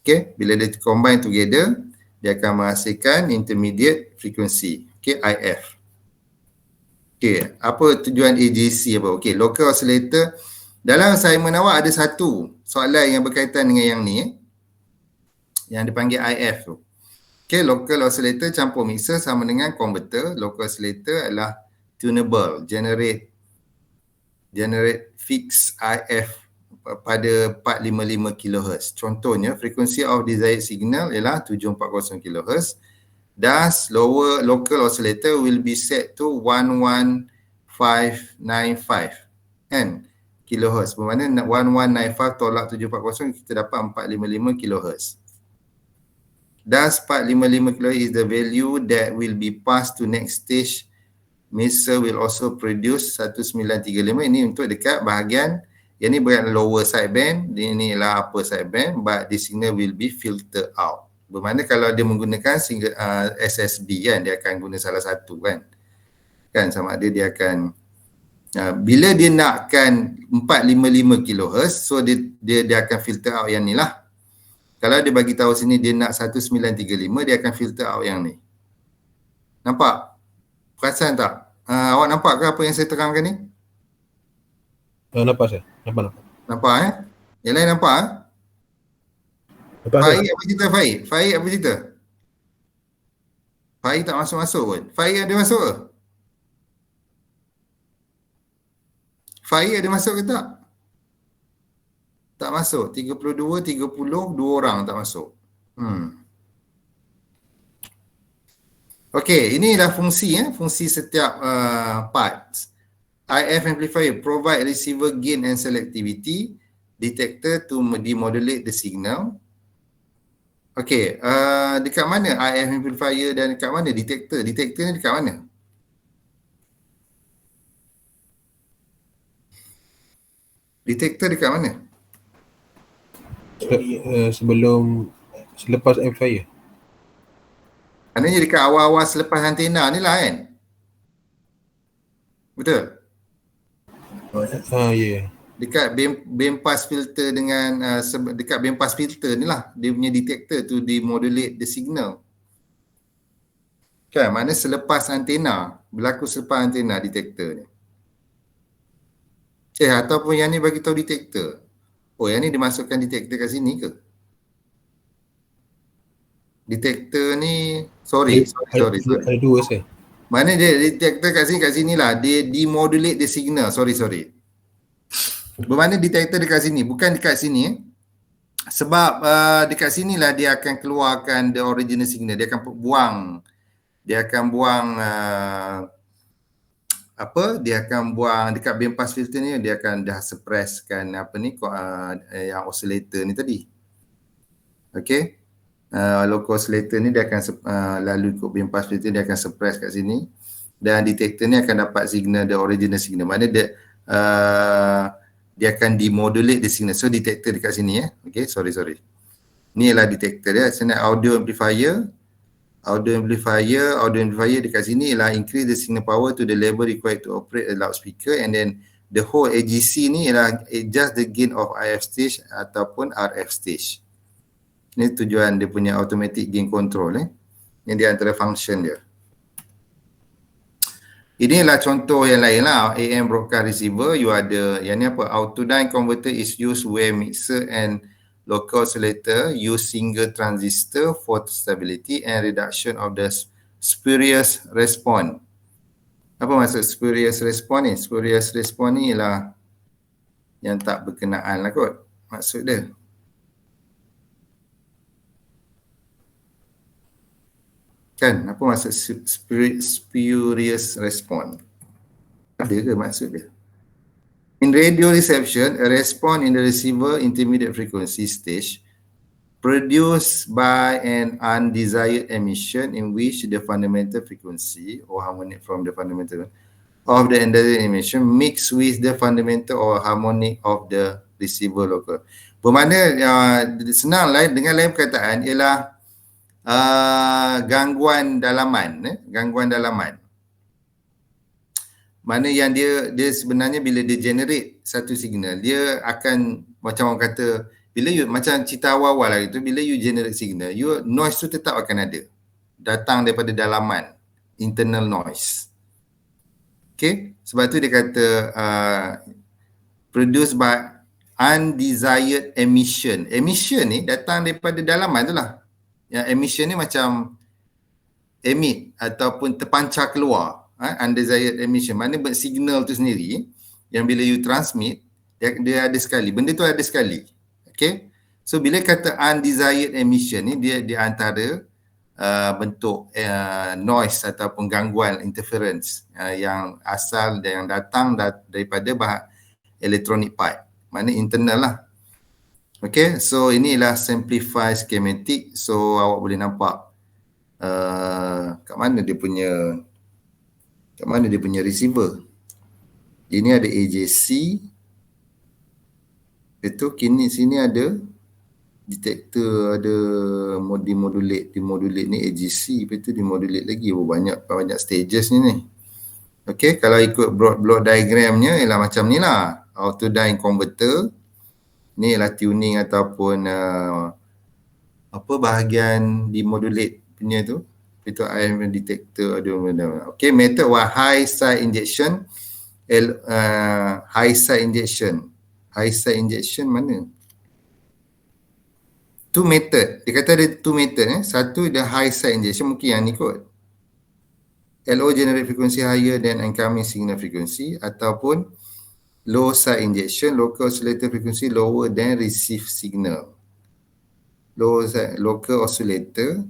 Okay, bila dia combine together, dia akan menghasilkan intermediate frequency. Okay, IF. Okay, apa tujuan AGC apa? Okay, local oscillator. Dalam assignment awak ada satu soalan yang berkaitan dengan yang ni, yang dipanggil IF tu. Okay, local oscillator campur mixer sama dengan converter. Local oscillator adalah tunable, generate fixed IF pada 455 kHz. Contohnya, frequency of desired signal ialah 740 kHz. Thus, local oscillator will be set to 11595. Kan? kHz. Bermakna 1195 tolak 740 kita dapat 455 kHz. Thus 455 kHz is the value that will be passed to next stage. Mixer will also produce 1935. Ini untuk dekat bahagian yang ni bahagian lower sideband, ini ialah upper sideband, but the signal will be filtered out. Bermakna kalau dia menggunakan SSB kan, dia akan guna salah satu kan. Kan sama ada dia akan bila dia nakkan 455 kHz, so dia akan filter out yang ni lah. Kalau dia bagi tahu sini dia nak 1935, dia akan filter out yang ni. Nampak? Perasan tak? Awak nampak ke apa yang saya terangkan ni? Nampak saya. Nampak Yang lain nampak Nampak Faik saya. apa cerita Faik? Faik apa cerita? Faik tak masuk-masuk pun. Faik ada masuk ke? Faik ada masuk ke tak? Tak masuk. 32, 30, 2 orang tak masuk. Okey, inilah fungsi fungsi setiap parts. IF amplifier provide receiver gain and selectivity, detector to demodulate the signal. Okey, dekat mana IF amplifier dan dekat mana detector? Detector ni dekat mana? Detector dekat mana? Selepas amplifier. Maknanya dekat awal-awal selepas antena ni lah kan? Betul? Ya. Dekat band pass filter dengan dekat band pass filter ni lah dia punya detector to demodulate the signal. Kan? Maknanya selepas antena, berlaku selepas antena detector ni. Ataupun yang ni bagi tahu detector. Oh, yang ni dimasukkan detector kat sini ke? Detector ni sorry. Ada dua saya. Mana dia detector kat sini lah. Dia demodulate the signal. Sorry. Bermakna detector dekat sini, bukan dekat sini. Sebab dekat sinilah dia akan keluarkan the original signal. Dia akan buang dia akan buang dekat band pass filter ni, dia akan dah suppresskan yang oscillator ni tadi. Okey. Local oscillator ni dia akan lalu ikut band pass filter, dia akan suppress kat sini dan detector ni akan dapat signal, the original signal. Mana dia akan demodulate the signal. So detector dekat sini Okay, sorry. Ni ialah detector dia. Sana audio amplifier dekat sini ialah increase the signal power to the level required to operate a loudspeaker, and then the whole AGC ni ialah adjust the gain of IF stage ataupun RF stage. Ini tujuan dia punya automatic gain control Ini dia antara function dia. Inilah contoh yang lain lah. AM broadcast receiver, you ada yang ni apa? Auto-dine converter is used where mixer and local oscillator use single transistor for stability and reduction of the spurious response. Apa maksud spurious response ni? Spurious response ni ialah yang tak berkenaan lah kot. Maksud dia. Kan? Apa maksud spurious response? Ada ke maksud dia? In radio reception, a response in the receiver intermediate frequency stage produced by an undesired emission in which the fundamental frequency or harmonic from the fundamental of the undesired emission mix with the fundamental or harmonic of the receiver local. Bermakna senang dengan lain perkataan ialah gangguan dalaman. Mana yang dia sebenarnya bila dia generate satu signal, dia akan macam orang kata, bila macam cerita awal-awal lah itu, bila you generate signal, noise tu tetap akan ada. Datang daripada dalaman, internal noise. Okay, sebab tu dia kata produced by undesired emission. Emission ni datang daripada dalaman tu lah. Yang emission ni macam emit ataupun terpancar keluar. Undesired emission, mana signal tu sendiri yang bila you transmit, dia ada sekali. Benda tu ada sekali. Okay. So bila kata undesired emission ni, dia antara bentuk noise ataupun gangguan interference yang asal dan yang datang daripada electronic pipe. Maknanya internal lah. Okay, so inilah simplified schematic. So awak boleh nampak kat mana dia punya receiver. Ini ada AJC. Itu sini ada detector, ada dimodulate ni AGC, lepas tu dimodulate lagi. Banyak stages ni. Okay, kalau ikut block diagramnya ialah macam ni lah. Autodyne converter. Ni ialah tuning ataupun bahagian dimodulate punya tu. Itu ion detector ada. Okay, method high side injection. High side injection. High side injection mana? Two method. Dia kata ada two method. Satu dia high side injection, mungkin yang ni kot. LO generate frequency higher than incoming signal frequency, ataupun low side injection, local oscillator frequency lower than receive signal. Local oscillator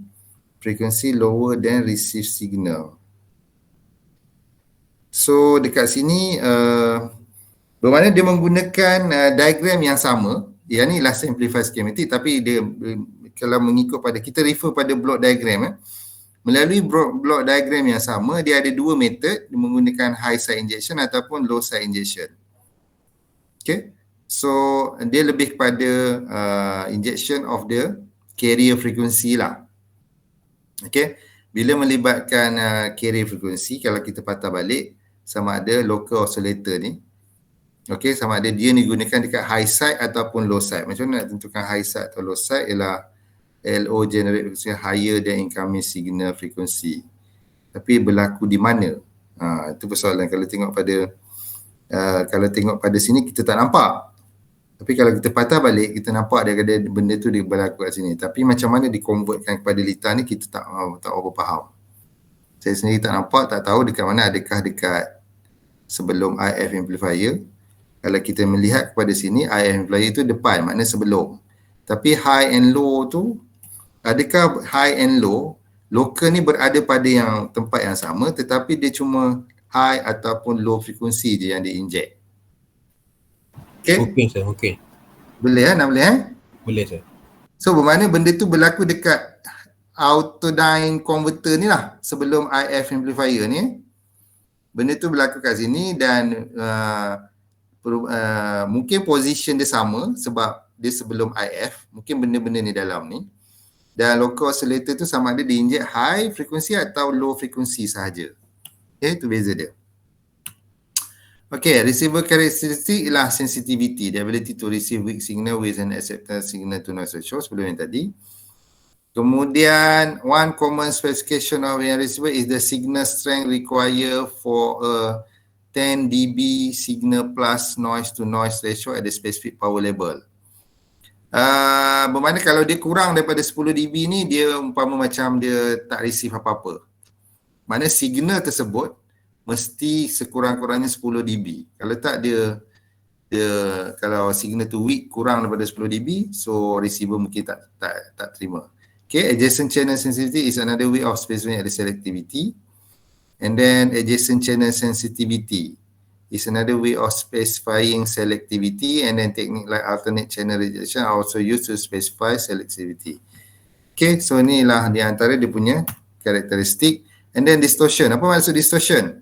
frequency lower than receive signal. So dekat sini bermakna dia menggunakan diagram yang sama. Yang ni lah simplified schematic, tapi dia kalau mengikut pada, kita refer pada block diagram. Melalui block diagram yang sama, dia ada dua method, dia menggunakan high side injection ataupun low side injection. Okay, so dia lebih kepada injection of the carrier frequency lah. Okay, bila melibatkan carrier frequency, kalau kita patah balik, sama ada local oscillator ni, okay, sama ada dia digunakan dekat high side ataupun low side. Macam mana nak tentukan high side atau low side? Ialah LO generate frequency higher than incoming signal frequency. Tapi berlaku di mana? Itu persoalan. Kalau tengok pada sini kita tak nampak. Tapi kalau kita patah balik, kita nampak dia benda tu dia berlaku kat sini. Tapi macam mana dikonvertkan kepada lita ni, kita tak apa faham. Saya sendiri tak nampak, tak tahu dekat mana. Adakah dekat sebelum IF amplifier? Kalau kita melihat kepada sini, IF amplifier tu depan, maknanya sebelum. Tapi high and low tu, adakah high and low, local ni berada pada yang tempat yang sama, tetapi dia cuma high ataupun low frequency je yang di-inject. Okay? Okey sir, okey. Boleh nak boleh Boleh sir. So bermakna benda tu berlaku dekat autodyne converter ni lah, sebelum IF amplifier ni. Benda tu berlaku kat sini dan mungkin position dia sama sebab dia sebelum IF, mungkin benda-benda ni dalam ni. Dan local oscillator tu sama ada di-inject high frequency atau low frequency sahaja. Okay, itu beza dia. Okay, receiver characteristic ialah sensitivity, the ability to receive weak signal with an acceptable signal to noise ratio sebelum yang tadi. Kemudian, one common specification of a receiver is the signal strength required for a 10 dB signal plus noise to noise ratio at the specific power level. Bermakna kalau dia kurang daripada 10 dB ni, dia umpama macam dia tak receive apa-apa. Maknanya signal tersebut mesti sekurang-kurangnya 10 dB. Kalau tak dia kalau signal tu weak, kurang daripada 10 dB, so receiver mungkin tak terima. Okay, adjacent channel sensitivity is another way of specifying the selectivity. And then adjacent channel sensitivity is another way of specifying selectivity, and then technique like alternate channel rejection are also used to specify selectivity. Okay, so inilah di antara dia punya karakteristik. And then distortion. Apa maksud distortion?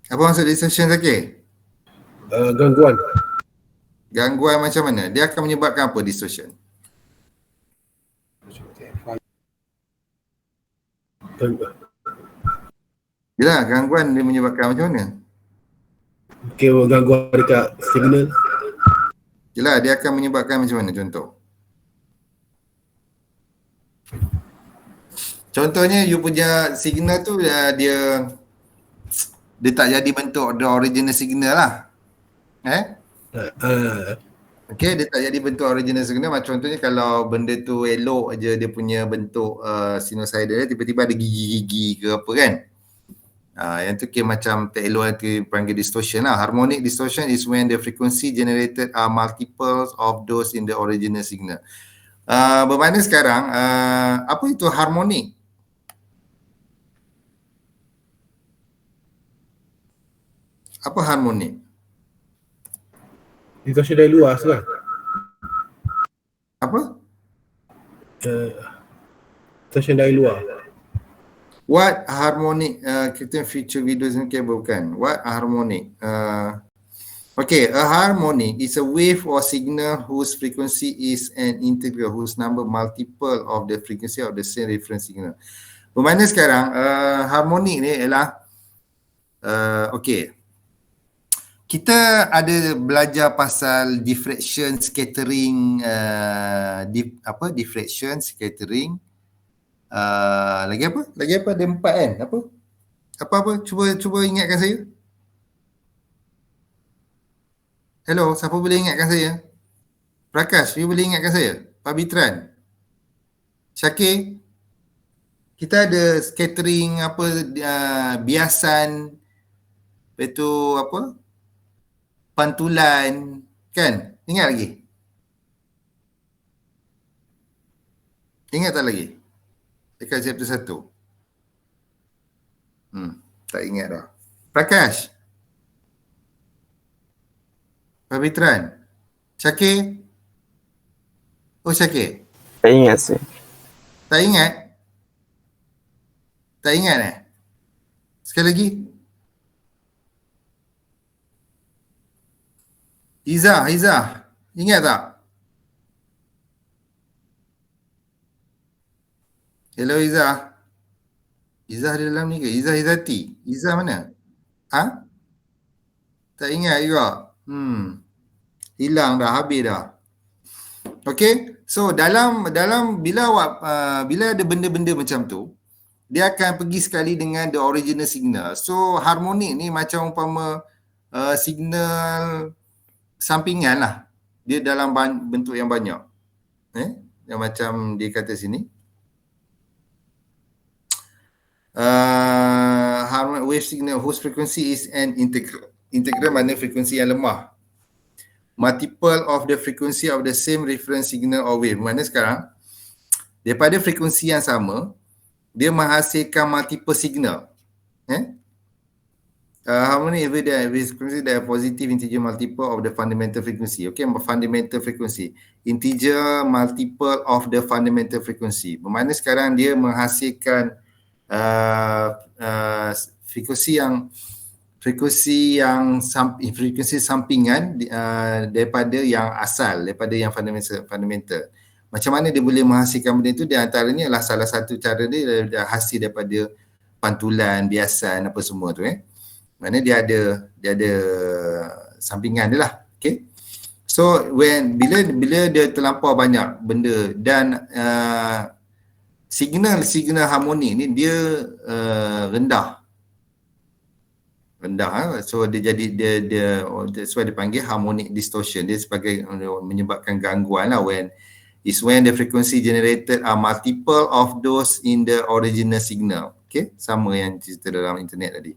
Apa maksud distortion, Zakir? Gangguan. Gangguan macam mana? Dia akan menyebabkan apa distortion? Yalah, gangguan dia menyebabkan macam mana? Okay, gangguan dekat signal. Yalah, dia akan menyebabkan macam mana, contoh? Contohnya, you punya signal tu dia tak jadi bentuk the original signal lah. Okay, dia tak jadi bentuk original signal. Macam contohnya kalau benda tu elok aja dia punya bentuk sinusoidal, tiba-tiba ada gigi-gigi ke apa kan. Yang tu kira macam tak elok, nanti panggil distortion lah. Harmonic distortion is when the frequency generated are multiples of those in the original signal. Bermakna sekarang, apa itu harmonic? Apa harmonic? Distortion dari luar tu kan? Apa? Distortion dari luar. What harmonic, kita future videos ni bukan. What harmonic? Okay, a harmonic is a wave or signal whose frequency is an integral whose number multiple of the frequency of the same reference signal. Bermakna sekarang harmonik ni ialah okay. Kita ada belajar pasal diffraction, scattering, diffraction, scattering. Lagi apa? Lagi apa? Ada 4 kan? Apa? Cuba ingatkan saya. Hello, siapa boleh ingatkan saya? Prakash, you boleh ingatkan saya? Pak Bitran, Syakir. Kita ada scattering biasan, lepas tu pantulan, kan? Ingat lagi? Ingat tak lagi? Dekat chapter 1. Tak ingat dah. Prakash, Pavitran, Syakir. Oh, Syakir. Tak ingat sih. Tak ingat? Tak ingat Sekali lagi. Izzah. Ingat tak? Hello Izzah. Izzah di dalam ni ke? Izzah Izzati. Izzah mana? Tak ingat juga. Hilang dah, habis dah. Okay, so dalam bila ada benda-benda macam tu, dia akan pergi sekali dengan the original signal. So harmonik ni macam umpama signal sampingan lah. Dia dalam bentuk yang banyak. Yang macam dia kata sini. Harmonic wave signal whose frequency is an integral. Integral mana frekuensi yang lemah. Multiple of the frequency of the same reference signal or wave. Mana sekarang, daripada frekuensi yang sama, dia menghasilkan multiple signal. Harmonic with frequency that are positive integer multiple of the fundamental frequency. Okay, fundamental frequency. Integer multiple of the fundamental frequency. Bermakna sekarang dia menghasilkan frekuensi sampingan daripada yang asal, daripada yang fundamental. Macam mana dia boleh menghasilkan benda itu? Di antaranya adalah salah satu cara dia hasil daripada pantulan, biasan, apa semua tu. Mana dia ada sampingan dia lah. Okay. So bila dia terlampau banyak benda dan signal harmonik ni dia rendah. So dia jadi that's why dia panggil harmonic distortion. Dia sebagai menyebabkan gangguan lah when the frequency generated are multiple of those in the original signal. Okay, sama yang cerita dalam internet tadi.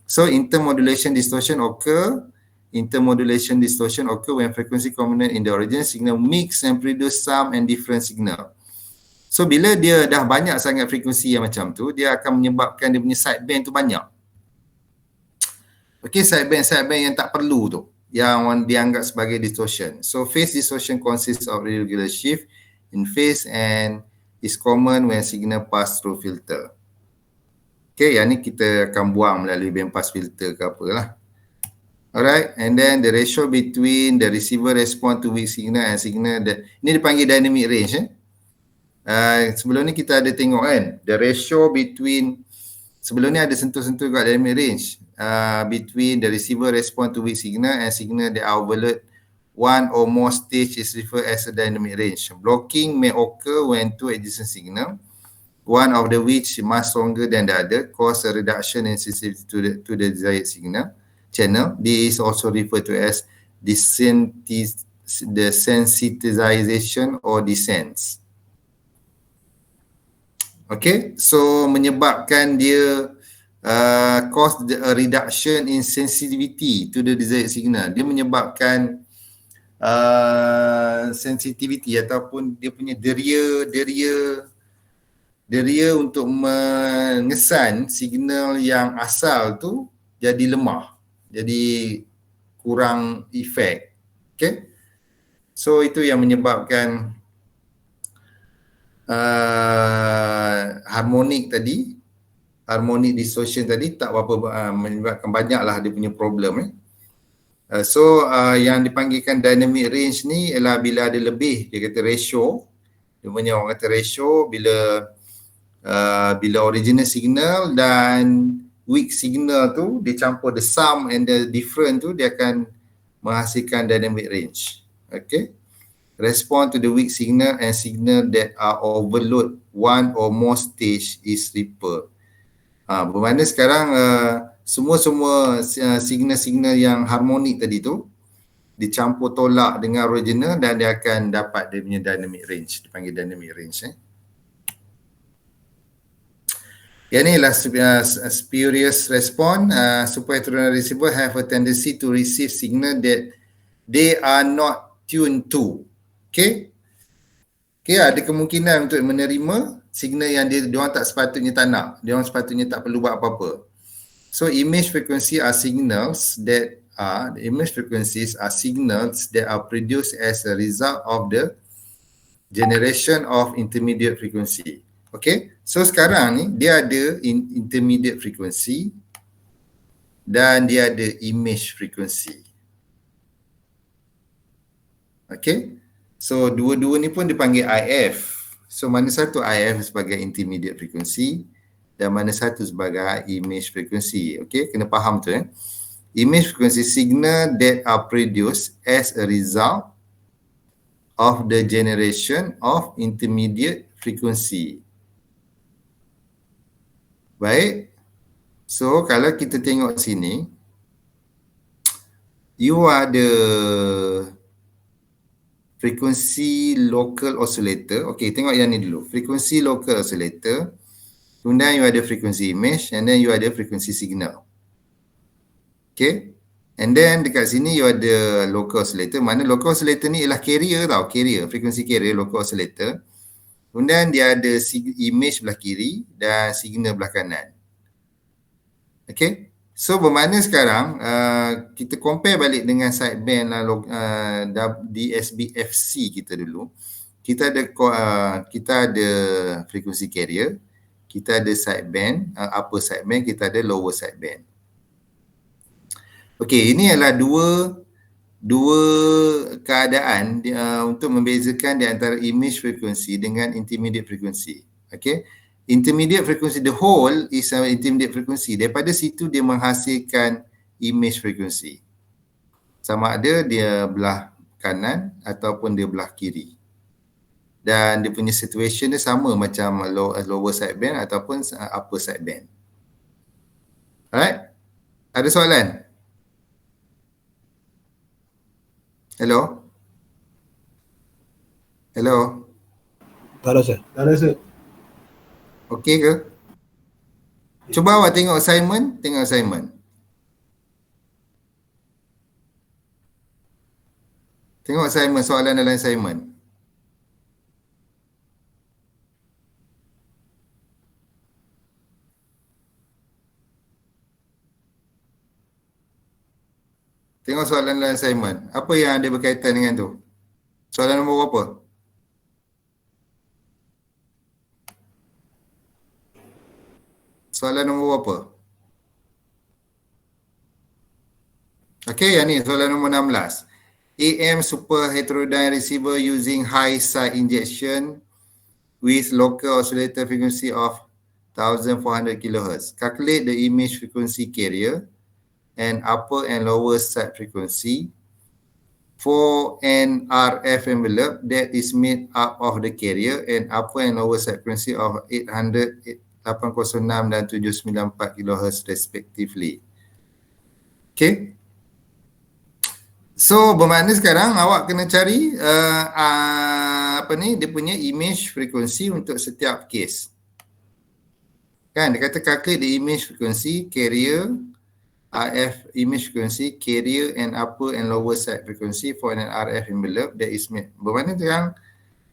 So intermodulation distortion occur when frequency component in the original signal mix and produce some and different signal. So bila dia dah banyak sangat frekuensi yang macam tu, dia akan menyebabkan dia punya sideband tu banyak. Okay, sideband yang tak perlu tu, yang dianggap sebagai distortion. So phase distortion consists of irregular shift in phase and is common when signal pass through filter. Okay, yang ni kita akan buang melalui band pass filter ke apalah. Alright, and then the ratio between the receiver response to weak signal and signal ini dipanggil dynamic range. Sebelum ni kita ada tengok kan, the ratio between, sebelum ni ada sentuh-sentuh kat dynamic range. Between the receiver response to weak signal and signal that are overload one or more stage is referred as a dynamic range. Blocking may occur when two adjacent signal, one of the which much stronger than the other, cause a reduction in sensitivity to the desired signal channel. This is also referred to as desensitization or descents. Okay, so menyebabkan dia cause a reduction in sensitivity to the desired signal. Dia menyebabkan sensitivity ataupun dia punya deria untuk mengesan signal yang asal tu jadi lemah, jadi kurang efek. Okay. So itu yang menyebabkan harmonic distortion tadi tak berapa menyebabkan banyaklah dia punya problem. Yang dipanggilkan dynamic range ni ialah bila ada lebih, dia kata ratio, dia punya orang kata ratio bila original signal dan weak signal tu dia campur the sum and the different tu, dia akan menghasilkan dynamic range. Okay. Respond to the weak signal and signal that are overload one or more stage is ripple. Bermakna sekarang semua signal-signal yang harmonik tadi tu dicampur tolak dengan original dan dia akan dapat dia punya dynamic range, dipanggil dynamic range. Yang ni lah spurious response. Super heterogeneous receiver have a tendency to receive signal that they are not tuned to. Okay, ada kemungkinan untuk menerima signal yang diorang tak sepatutnya tak nak, diorang sepatutnya tak perlu buat apa-apa. So image frequencies are signals that are produced as a result of the generation of intermediate frequency. Okay, so sekarang ni dia ada intermediate frequency dan dia ada image frequency. Okay, so dua-dua ni pun dipanggil IF. So mana satu IF sebagai intermediate frequency dan mana satu sebagai image frequency. Okay, kena faham tu. Image frequency signal that are produced as a result of the generation of intermediate frequency. Baik. So kalau kita tengok sini, you ada frekuensi local oscillator. Okay, tengok yang ni dulu. Frekuensi local oscillator. Kemudian you ada frekuensi image and then you ada frekuensi signal. Okay. And then dekat sini you ada local oscillator. Mana local oscillator ni ialah carrier tau. Carrier, frekuensi carrier, local oscillator. Kemudian dia ada image belah kiri dan signal belah kanan. Okay. So bermakna sekarang kita compare balik dengan sideband DSB-FC kita dulu. Kita ada frekuensi carrier, kita ada sideband, upper sideband, kita ada lower sideband. Okay, ini adalah dua keadaan untuk membezakan di antara image frequency dengan intermediate frequency. Okay. Intermediate frequency, the whole is an intermediate frequency. Daripada situ dia menghasilkan image frequency. Sama ada dia belah kanan ataupun dia belah kiri. Dan dia punya situation dia sama macam lower sideband ataupun upper sideband. Alright? Ada soalan? Hello? Hello? Tak ada, Sir. Tak ada, Sir. Okey ke? Cuba awak tengok assignment. Tengok assignment. Tengok assignment, soalan dalam assignment. Tengok soalan dalam assignment. Apa yang ada berkaitan dengan tu? Soalan nombor berapa? Soalan nombor berapa? Okey, yang ni soalan nombor 16. AM super heterodyne receiver using high side injection with local oscillator frequency of 1400 kHz. Calculate the image frequency carrier and upper and lower side frequency for an RF envelope that is made up of the carrier and upper and lower side frequency of 800, 806 dan 794 kHz respectively. Okay. So bermakna sekarang awak kena cari dia punya image frequency untuk setiap case. Kan dia kata calculate the image frequency carrier RF image frequency carrier and upper and lower side frequency for an RF envelope that is made. Bermakna sekarang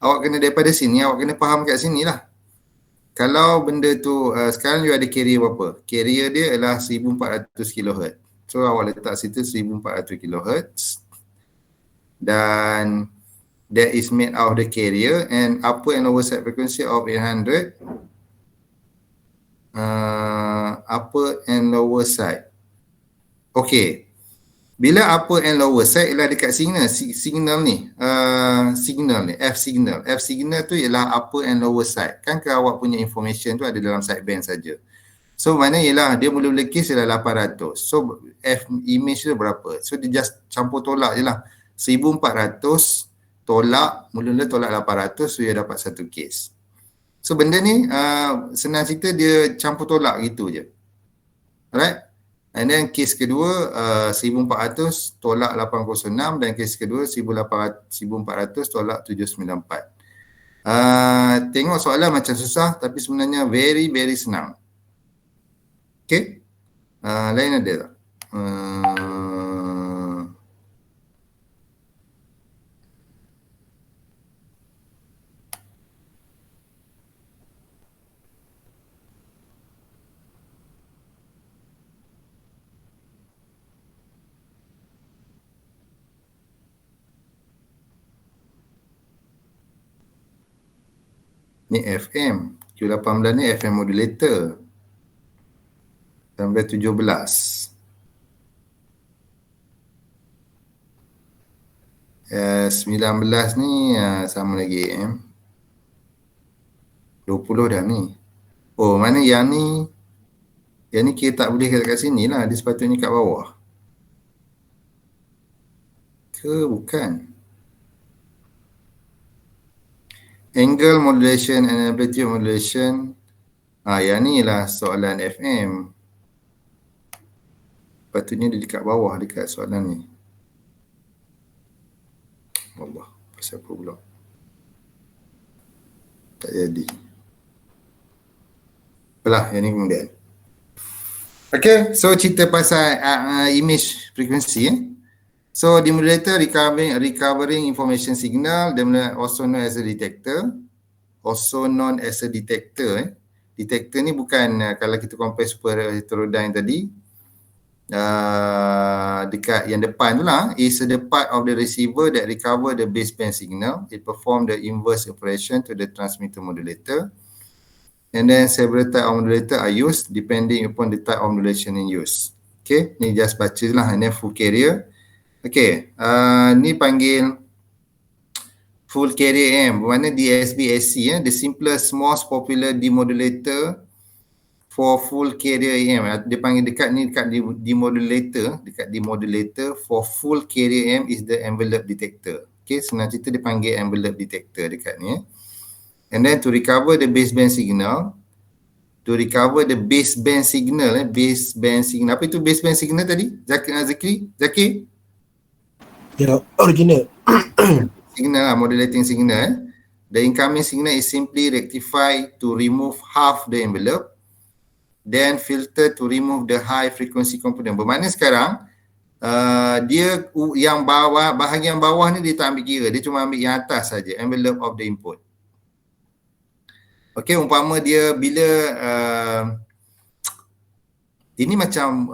awak kena daripada sini awak kena faham kat sini lah. Kalau benda tu sekarang you ada carrier berapa? Carrier dia adalah 1400 kHz. So awak letak situ 1400 kHz. dan that is made out of the carrier, and upper and lower side frequency of 800, upper and lower side. Okay, bila upper and lower side ialah dekat signal ni, signal ni, F signal tu ialah upper and lower side. Kan ke awak punya information tu ada dalam sideband saja. So mana ialah dia mula-mula case ialah 800. So F image dia berapa? So dia just campur tolak je lah. 1400 tolak, mula-mula tolak 800, so dia dapat satu case. So benda ni senang cerita dia campur tolak gitu je. Alright? And then case kedua 1400 tolak 806, dan case kedua 1400 tolak 794. Tengok soalan macam susah tapi sebenarnya very very senang. Okay? Lain ada tak? Ni FM. Q18 ni FM modulator. 1917. 19 ni sama lagi 20 dah ni. Oh, mana yang ni kira tak boleh kat sini lah, dia sepatutnya kat bawah. Ke bukan? Angle modulation and amplitude modulation. Yang ni lah soalan FM. Patutnya dia dekat bawah dekat soalan ni. Allah, pasal apa pula? Tak jadi. Apalah, yang ni kemudian. Okay, so cerita pasal image frequency. So the modulator recovering information signal, also known as a detector. Detector ni bukan kalau kita compare super heterodyne tadi, dekat yang depan tu lah, is the part of the receiver that recover the baseband signal. It perform the inverse operation to the transmitter modulator, and then several type of modulator are used depending upon the type of modulation in use. Okay, ni just baca lah. And then full carrier. Okay, ni panggil full carrier AM, bermakna DSB-SC, the simplest most popular demodulator for full carrier AM. Dia panggil dekat demodulator for full carrier AM is the envelope detector. Okay, senang cerita dia panggil envelope detector dekat ni. And then to recover the baseband signal, baseband signal. Apa itu baseband signal tadi? Zakir? Ya, original. Signal lah, modulating signal. The incoming signal is simply rectified to remove half the envelope, then filter to remove the high frequency component. Bermakna sekarang dia yang bawah, bahagian bawah ni dia tak ambil kira, dia cuma ambil yang atas saja, envelope of the input. Okey, umpama dia bila ini macam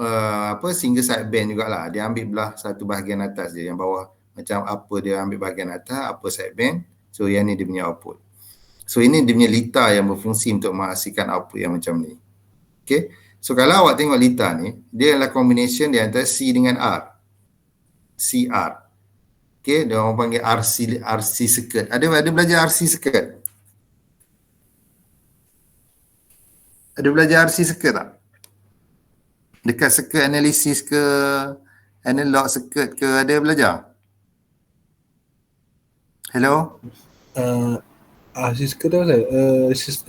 single sideband jugalah, dia ambil belah satu bahagian atas je, yang bawah macam apa dia ambil bahagian atas, apa sideband. So yang ni dia punya output. So ini dia punya litar yang berfungsi untuk menghasilkan output yang macam ni. Okay, so kalau awak tengok litar ni, dia adalah combination di antara C dengan R. CR. Okay, dia orang panggil RC circuit. Ada belajar RC circuit? Ada belajar RC circuit tak? Dekat circuit analysis ke, analog circuit ke, ada belajar? Hello? Assistant tu saya,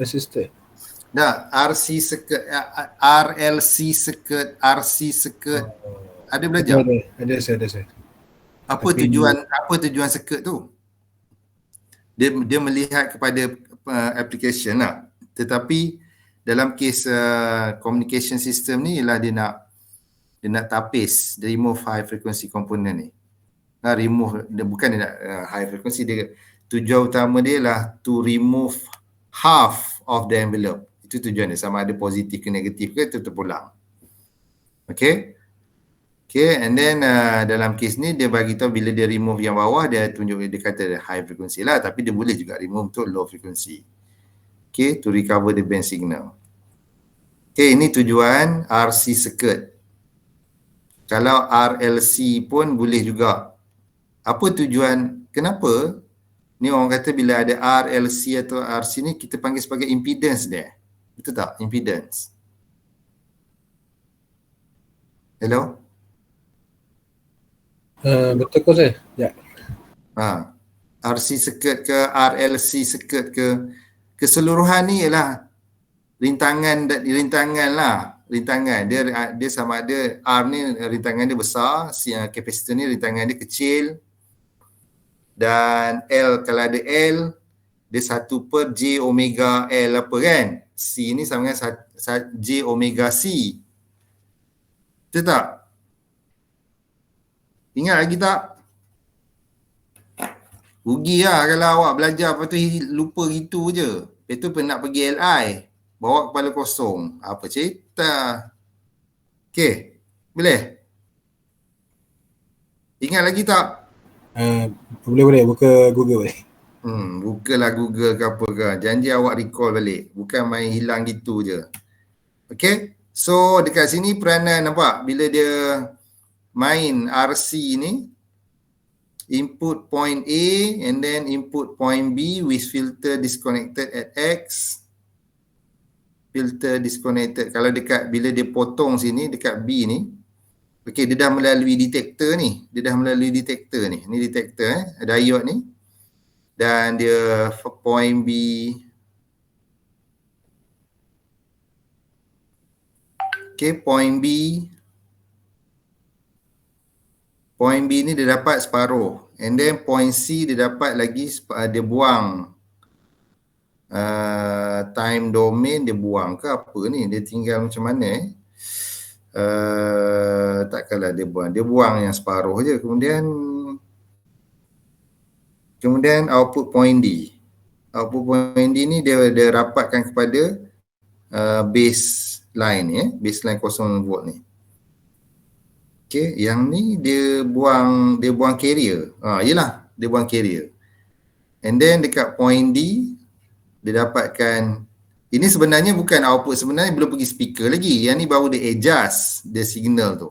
assistant. Dah, RC circuit, RLC circuit, RC circuit. Ada belajar? Ada saya. Apa tujuan circuit tu? Dia melihat kepada application lah. Tetapi dalam case communication system ni ialah dia nak tapis, dia remove high frequency component ni. Bukan dia nak high frequency, dia tujuan utama dia lah to remove half of the envelope. Itu tujuan dia, sama ada positif ke negatif ke, itu terpulang. Okay, Okay, and then dalam kes ni dia bagi tahu bila dia remove yang bawah, dia tunjuk, dia kata high frequency lah, tapi dia boleh juga remove untuk low frequency. Okay, to recover the band signal. Okay, ini tujuan RC circuit. Kalau RLC pun boleh juga. Apa tujuan, kenapa? Ni orang kata bila ada RLC atau RC ni kita panggil sebagai impedance dia. Betul tak? Impedance. Hello? Betul ke saya? Ya. RC circuit ke RLC circuit ke, keseluruhan ni ialah rintangan lah. Rintangan dia sama ada R ni rintangan dia besar, kapasitor ni rintangan dia kecil, dan L, kalau ada L dia 1/J omega L apa kan, C ni sama dengan J omega C. Betul tak? Ingat lagi tak? Rugi lah kalau awak belajar lepas tu lupa gitu je. Lepas tu nak pergi LI, bawa kepala kosong. Apa cerita? Okay, boleh? Ingat lagi tak? Boleh buka Google boleh. Bukalah Google ke apa ke. Janji awak recall balik. Bukan main hilang gitu je. Okay, so dekat sini peranan nampak bila dia main RC ni, input point A and then input point B with filter disconnected at X, filter disconnected. Kalau dekat bila dia potong sini dekat B ni, okey, dia dah melalui detektor ni. Ni detektor diode ni. Dan dia point B, okey, point B ni dia dapat separuh, and then point C dia dapat lagi, dia buang time domain, dia buang ke apa ni, dia tinggal macam mana takkanlah dia buang yang separuh je. Kemudian output point D ni dia rapatkan kepada baseline baseline 0 volt ni. Okay, yang ni dia buang carrier. Yelah, dia buang carrier. And then dekat point D, dia dapatkan, ini sebenarnya bukan output, sebenarnya belum pergi speaker lagi. Yang ni baru dia adjust the signal tu.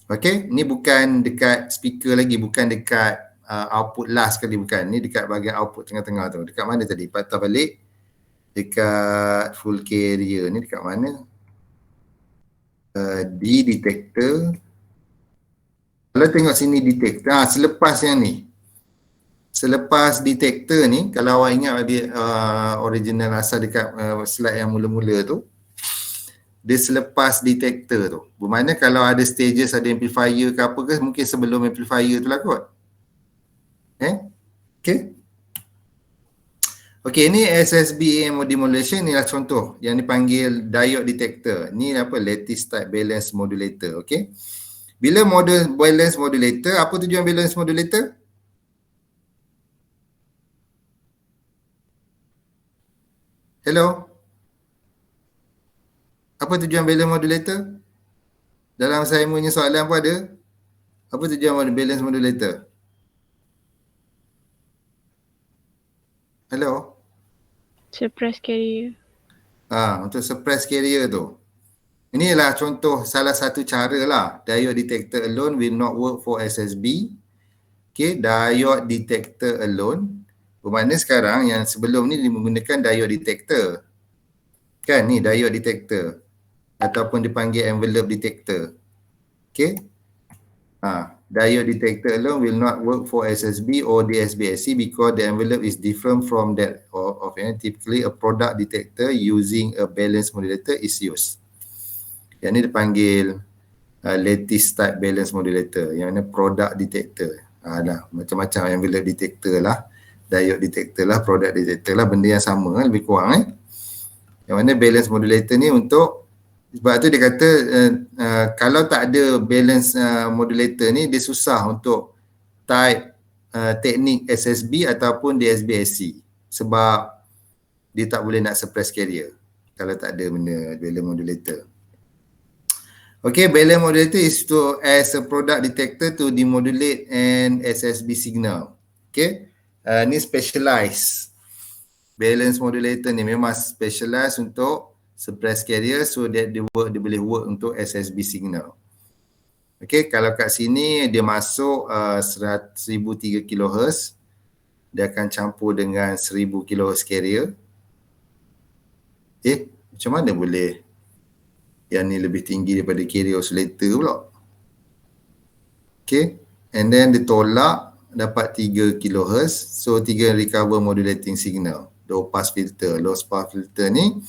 Okay, ni bukan dekat speaker lagi, bukan dekat output last kali, bukan. Ni dekat bahagian output tengah-tengah tu. Dekat mana tadi? Patah balik. Dekat full carrier ni dekat mana? D detector. Kalau tengok sini detector, selepas detector ni, kalau awak ingat dia original asal dekat slide yang mula-mula tu, dia selepas detector tu. Bermakna kalau ada stages, ada amplifier ke apa ke, mungkin sebelum amplifier tu lah kot. Okay. Okay, ni SSB AM modulation, ni lah contoh yang dipanggil diode detector. Ni apa? Lattice type balance modulator. Okay. Bila balance modulator, apa tujuan balance modulator? Hello? Apa tujuan balance modulator? Dalam saya punya soalan apa ada? Apa tujuan balance modulator? Hello? Suppress carrier. Untuk suppress carrier tu. Inilah contoh salah satu cara lah. Diode detector alone will not work for SSB. Okay, diode detector alone. Bermakna sekarang yang sebelum ni dia menggunakan diode detector. Kan ni diode detector. Ataupun dipanggil envelope detector. Okay. Diode detector alone will not work for SSB or DSBSC because the envelope is different from that of typically a product detector using a balance modulator is used. Yang ni dipanggil lattice type balance modulator. Yang ni product detector. Macam-macam envelope detector lah, diode detector lah, product detector lah, benda yang sama lebih kurang. Yang mana balance modulator ni untuk, sebab tu dia kata kalau tak ada balance modulator ni, dia susah untuk type teknik SSB ataupun DSBSC sebab dia tak boleh nak suppress carrier kalau tak ada benda balance modulator. Okay, balance modulator is to as a product detector to demodulate an SSB signal. Okay, ni specialized. Balance modulator ni memang specialized untuk suppress carrier so that dia boleh work untuk SSB signal. Okay, kalau kat sini dia masuk 1003 kHz, dia akan campur dengan 1000 kHz carrier. Macam mana boleh yang ni lebih tinggi daripada carrier oscillator pula? Okay, and then dia tolak dapat 3 kHz, so 3 recover modulating signal. Low pass filter. Low pass filter ni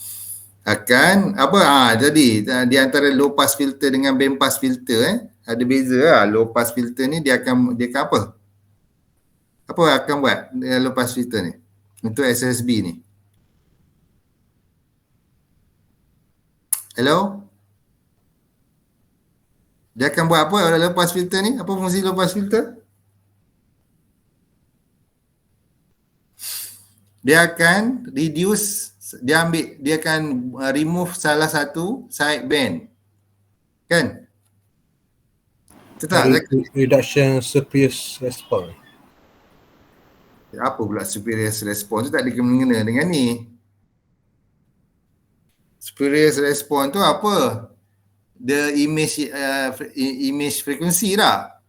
akan apa? Jadi di antara low pass filter dengan band pass filter ada beza lah. Low pass filter ni dia akan apa? Apa akan buat low pass filter ni untuk SSB ni? Hello? Dia akan buat apa low pass filter ni? Apa fungsi low pass filter? Dia akan reduce, dia akan remove salah satu side band. Kan? Betul tak? Reduction suppress response. Apa pula superior response tu tak ada kena dengan ni. Superior response tu apa? The image frequency tak?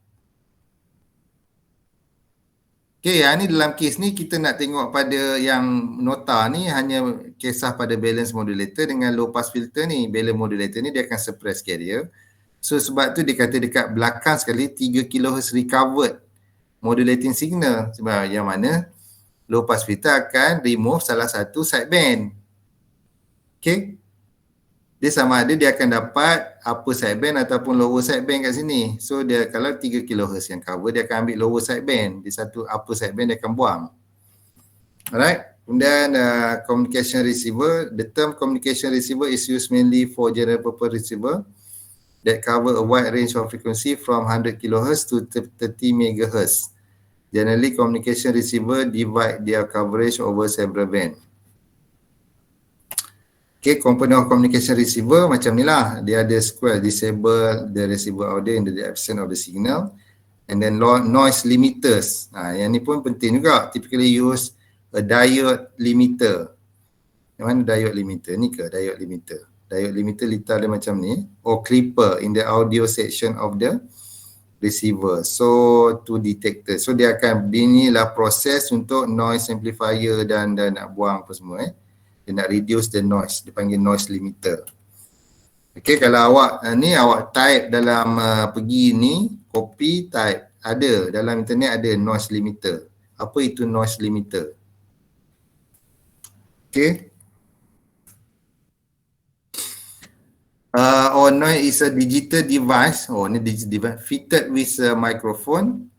Okay, yang ni dalam kes ni kita nak tengok pada yang nota ni hanya kisah pada balance modulator dengan low pass filter ni. Balance modulator ni dia akan suppress carrier. So sebab tu dia kata dekat belakang sekali 3 kHz recovered modulating signal. Sebab yang mana low pass filter akan remove salah satu sideband. Okay. Dia sama ada dia akan dapat upper sideband ataupun lower sideband kat sini. So dia kalau 3 kHz yang cover, dia akan ambil lower sideband. Di satu upper sideband dia akan buang. Alright. Kemudian communication receiver. The term communication receiver is used mainly for general purpose receiver that cover a wide range of frequency from 100 kHz to 30 MHz. Generally, communication receiver divide their coverage over several bands. Okay, component of communication receiver macam ni lah. Dia ada square, disable the receiver audio in the absence of the signal. And then noise limiters. Yang ni pun penting juga. Typically use a diode limiter. Yang mana diode limiter? Ni ke diode limiter? Diode limiter litar dia macam ni. Or clipper in the audio section of the receiver. So to detector. So dia akan inilah proses untuk noise amplifier dan nak buang apa semua Dia nak reduce the noise. Dia panggil noise limiter. Okay, kalau awak ni awak type dalam pergi ni, copy type. Ada dalam internet ada noise limiter. Apa itu noise limiter? Okay. Noise is a digital device. Ni digital device fitted with a microphone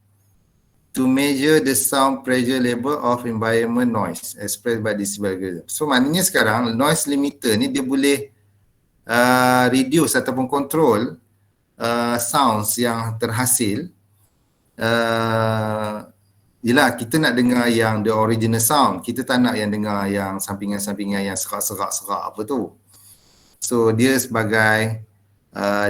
to measure the sound pressure level of environment noise expressed by decibel algorithm. So maknanya sekarang noise limiter ni dia boleh reduce ataupun control sounds yang terhasil. Yelah, kita nak dengar yang the original sound. Kita tak nak yang dengar yang sampingan-sampingan yang serak-serak apa tu. So dia sebagai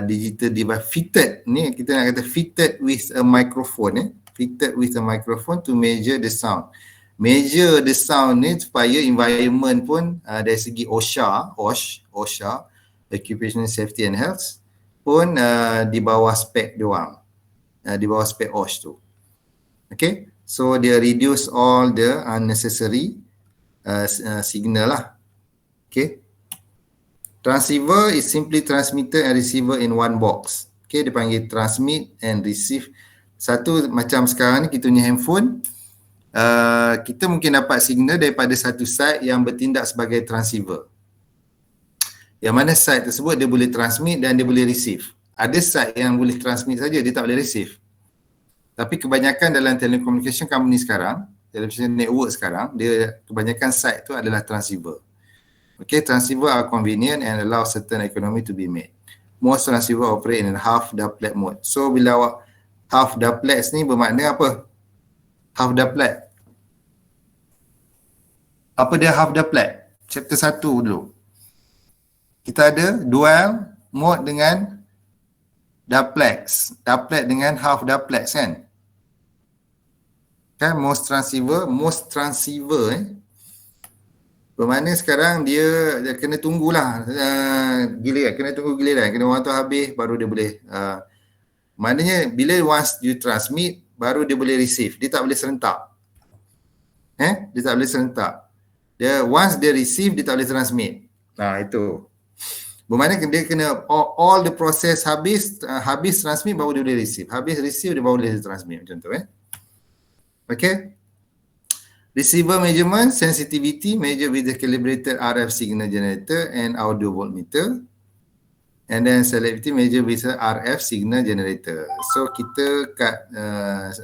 digital device fitted ni, kita nak kata fitted with a microphone fitted with a microphone to measure the sound. Measure the sound ni supaya environment pun dari segi OSHA, Occupational Safety and Health pun di bawah spek diorang. Di bawah spek OSH tu. Okay. So dia reduce all the unnecessary signal lah. Okay. Transceiver is simply transmitter and receiver in one box. Okay, dia panggil transmit and receive. Satu macam sekarang ni kita punya handphone, kita mungkin dapat signal daripada satu site yang bertindak sebagai transceiver. Yang mana site tersebut dia boleh transmit dan dia boleh receive. Ada site yang boleh transmit saja, dia tak boleh receive. Tapi kebanyakan dalam telecommunication company sekarang, television network sekarang, dia kebanyakan site tu adalah transceiver. Okay, transceiver are convenient and allow certain economy to be made. Most transceiver operate in half duplex mode. So bila awak half duplex ni bermakna apa? Half duplex. Apa dia half duplex? Chapter 1 dulu. Kita ada dual mode dengan duplex. Duplex dengan half duplex kan? Kan most transceiver bermakna sekarang dia kena tunggulah giliran, kena tunggu giliran, kena orang tu habis baru dia boleh maknanya bila once you transmit baru dia boleh receive, dia tak boleh serentak. Dia tak boleh serentak. Dia once dia receive dia tak boleh transmit. Itu. Bermakna dia kena all the process habis transmit baru dia boleh receive. Habis receive dia baru boleh transmit macam tu Okay. Receiver measurement sensitivity measure with the calibrated RF signal generator and audio voltmeter. And then selectivity measure with the RF signal generator. So kita kat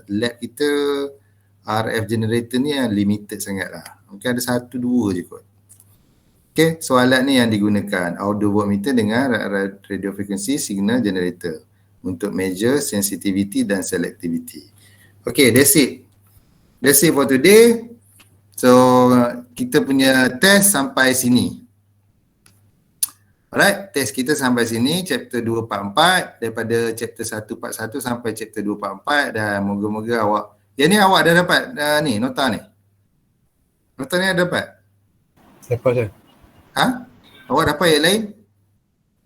lab kita RF generator ni yang limited sangat lah. Mungkin ada 1-2 je kot. Okay, soalan ni yang digunakan audio voltmeter dengan radio frequency signal generator untuk measure sensitivity dan selectivity. Okay, that's it. That's it for today. So, kita punya test sampai sini. Alright, test kita sampai sini, chapter 244, daripada chapter 141 sampai chapter 244 dan moga-moga awak, yang ni awak dah dapat ni, nota ni? Nota ni ada dapat? Dapat saya. Awak dapat yang lain?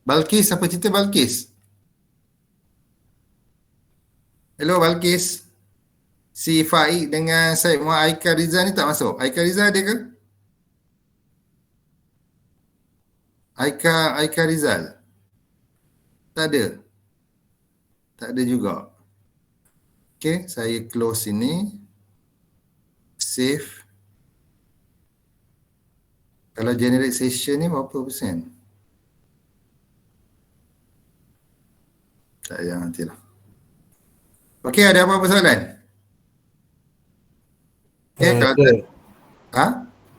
Balkis, apa cerita Balkis? Hello Balkis. Si Faik dengan Syed Muhammad Aika Rizal ni tak masuk. Aika Rizal ada ke? Aika Rizal. Tak ada. Tak ada juga. Okay, saya close ini. Save. Kalau generate session ni berapa persen? Tak payah nantilah. Okay, ada apa-apa soalan?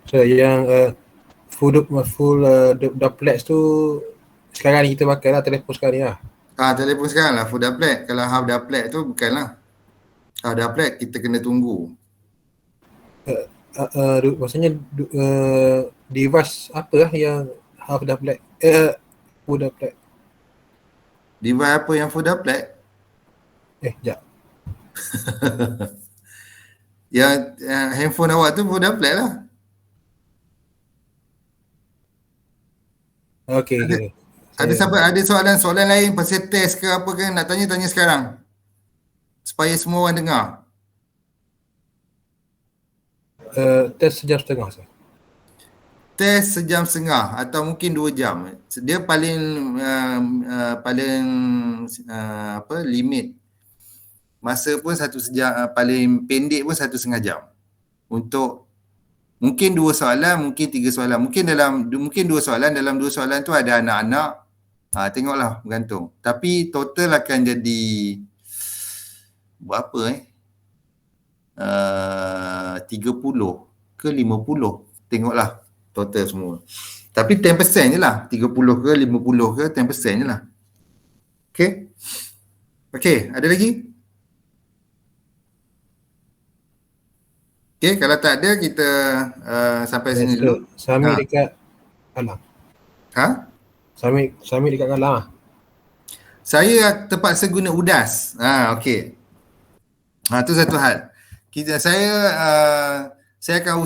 So yang full duplex tu sekarang ni kita pakai lah telefon sekarang ni lah. Telefon sekarang lah full duplex. Kalau half duplex tu bukanlah. Half duplex kita kena tunggu. Maksudnya device apa lah yang half duplex? Full duplex. Device apa yang full duplex? Sekejap. Yang handphone awak tu full duplex lah. Okay. Ada siapa ada soalan lain pasal test ke apa ke nak tanya sekarang. Supaya semua orang dengar. Test sejam setengah sah. Test sejam setengah atau mungkin 2 jam. Dia paling limit. Masa pun 1 sejam, paling pendek pun 1,5 jam. Untuk mungkin 2 soalan, mungkin 3 soalan. Mungkin 2 soalan, dalam 2 soalan tu ada anak-anak. Tengoklah, bergantung. Tapi total akan jadi berapa 30 ke 50. Tengoklah total semua. Tapi 10% je lah. 30 ke 50 ke 10% je lah. Okay, ada lagi? Okay, kalau tak ada kita sampai sini dulu. Sami dekat Kalang. Sami dekat Kalang. Saya terpaksa guna UDAS. Okey. Tu satu hal. Saya akan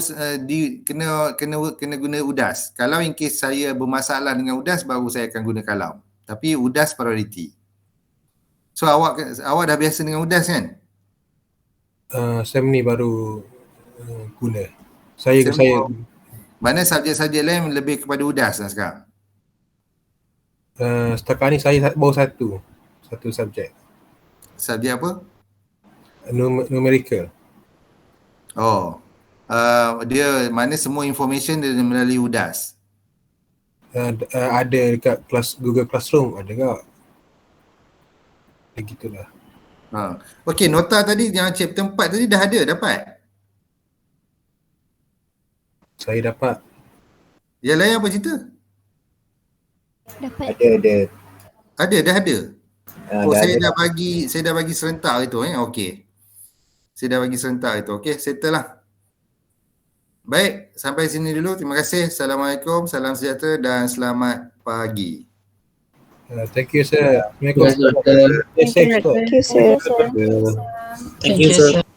kena guna UDAS. Kalau in case saya bermasalah dengan UDAS baru saya akan guna Kalam. Tapi UDAS priority. So awak dah biasa dengan UDAS kan? Saya ni baru guna. Saya mana subjek-subjek lain lebih kepada UDAS lah sekarang? Setakat ni saya baru satu subjek. Subjek apa? Numerical. Dia mana semua information dia melalui UDAS? Ada dekat Google Classroom ada tak? Begitulah. Okey, nota tadi yang chapter 4 tadi dah ada dapat? Saya dapat. Yang lain apa cerita? Dapat. Ada. Dah ada. Saya ada. dah bagi serentak itu okey. Saya dah bagi serentak itu. Okey, settle lah. Baik, sampai sini dulu. Terima kasih. Assalamualaikum, salam sejahtera dan selamat pagi. Thank you sir. Assalamualaikum. Yes, doktor. Stay safe, Ustaz. Thank you, sir. Thank you, sir.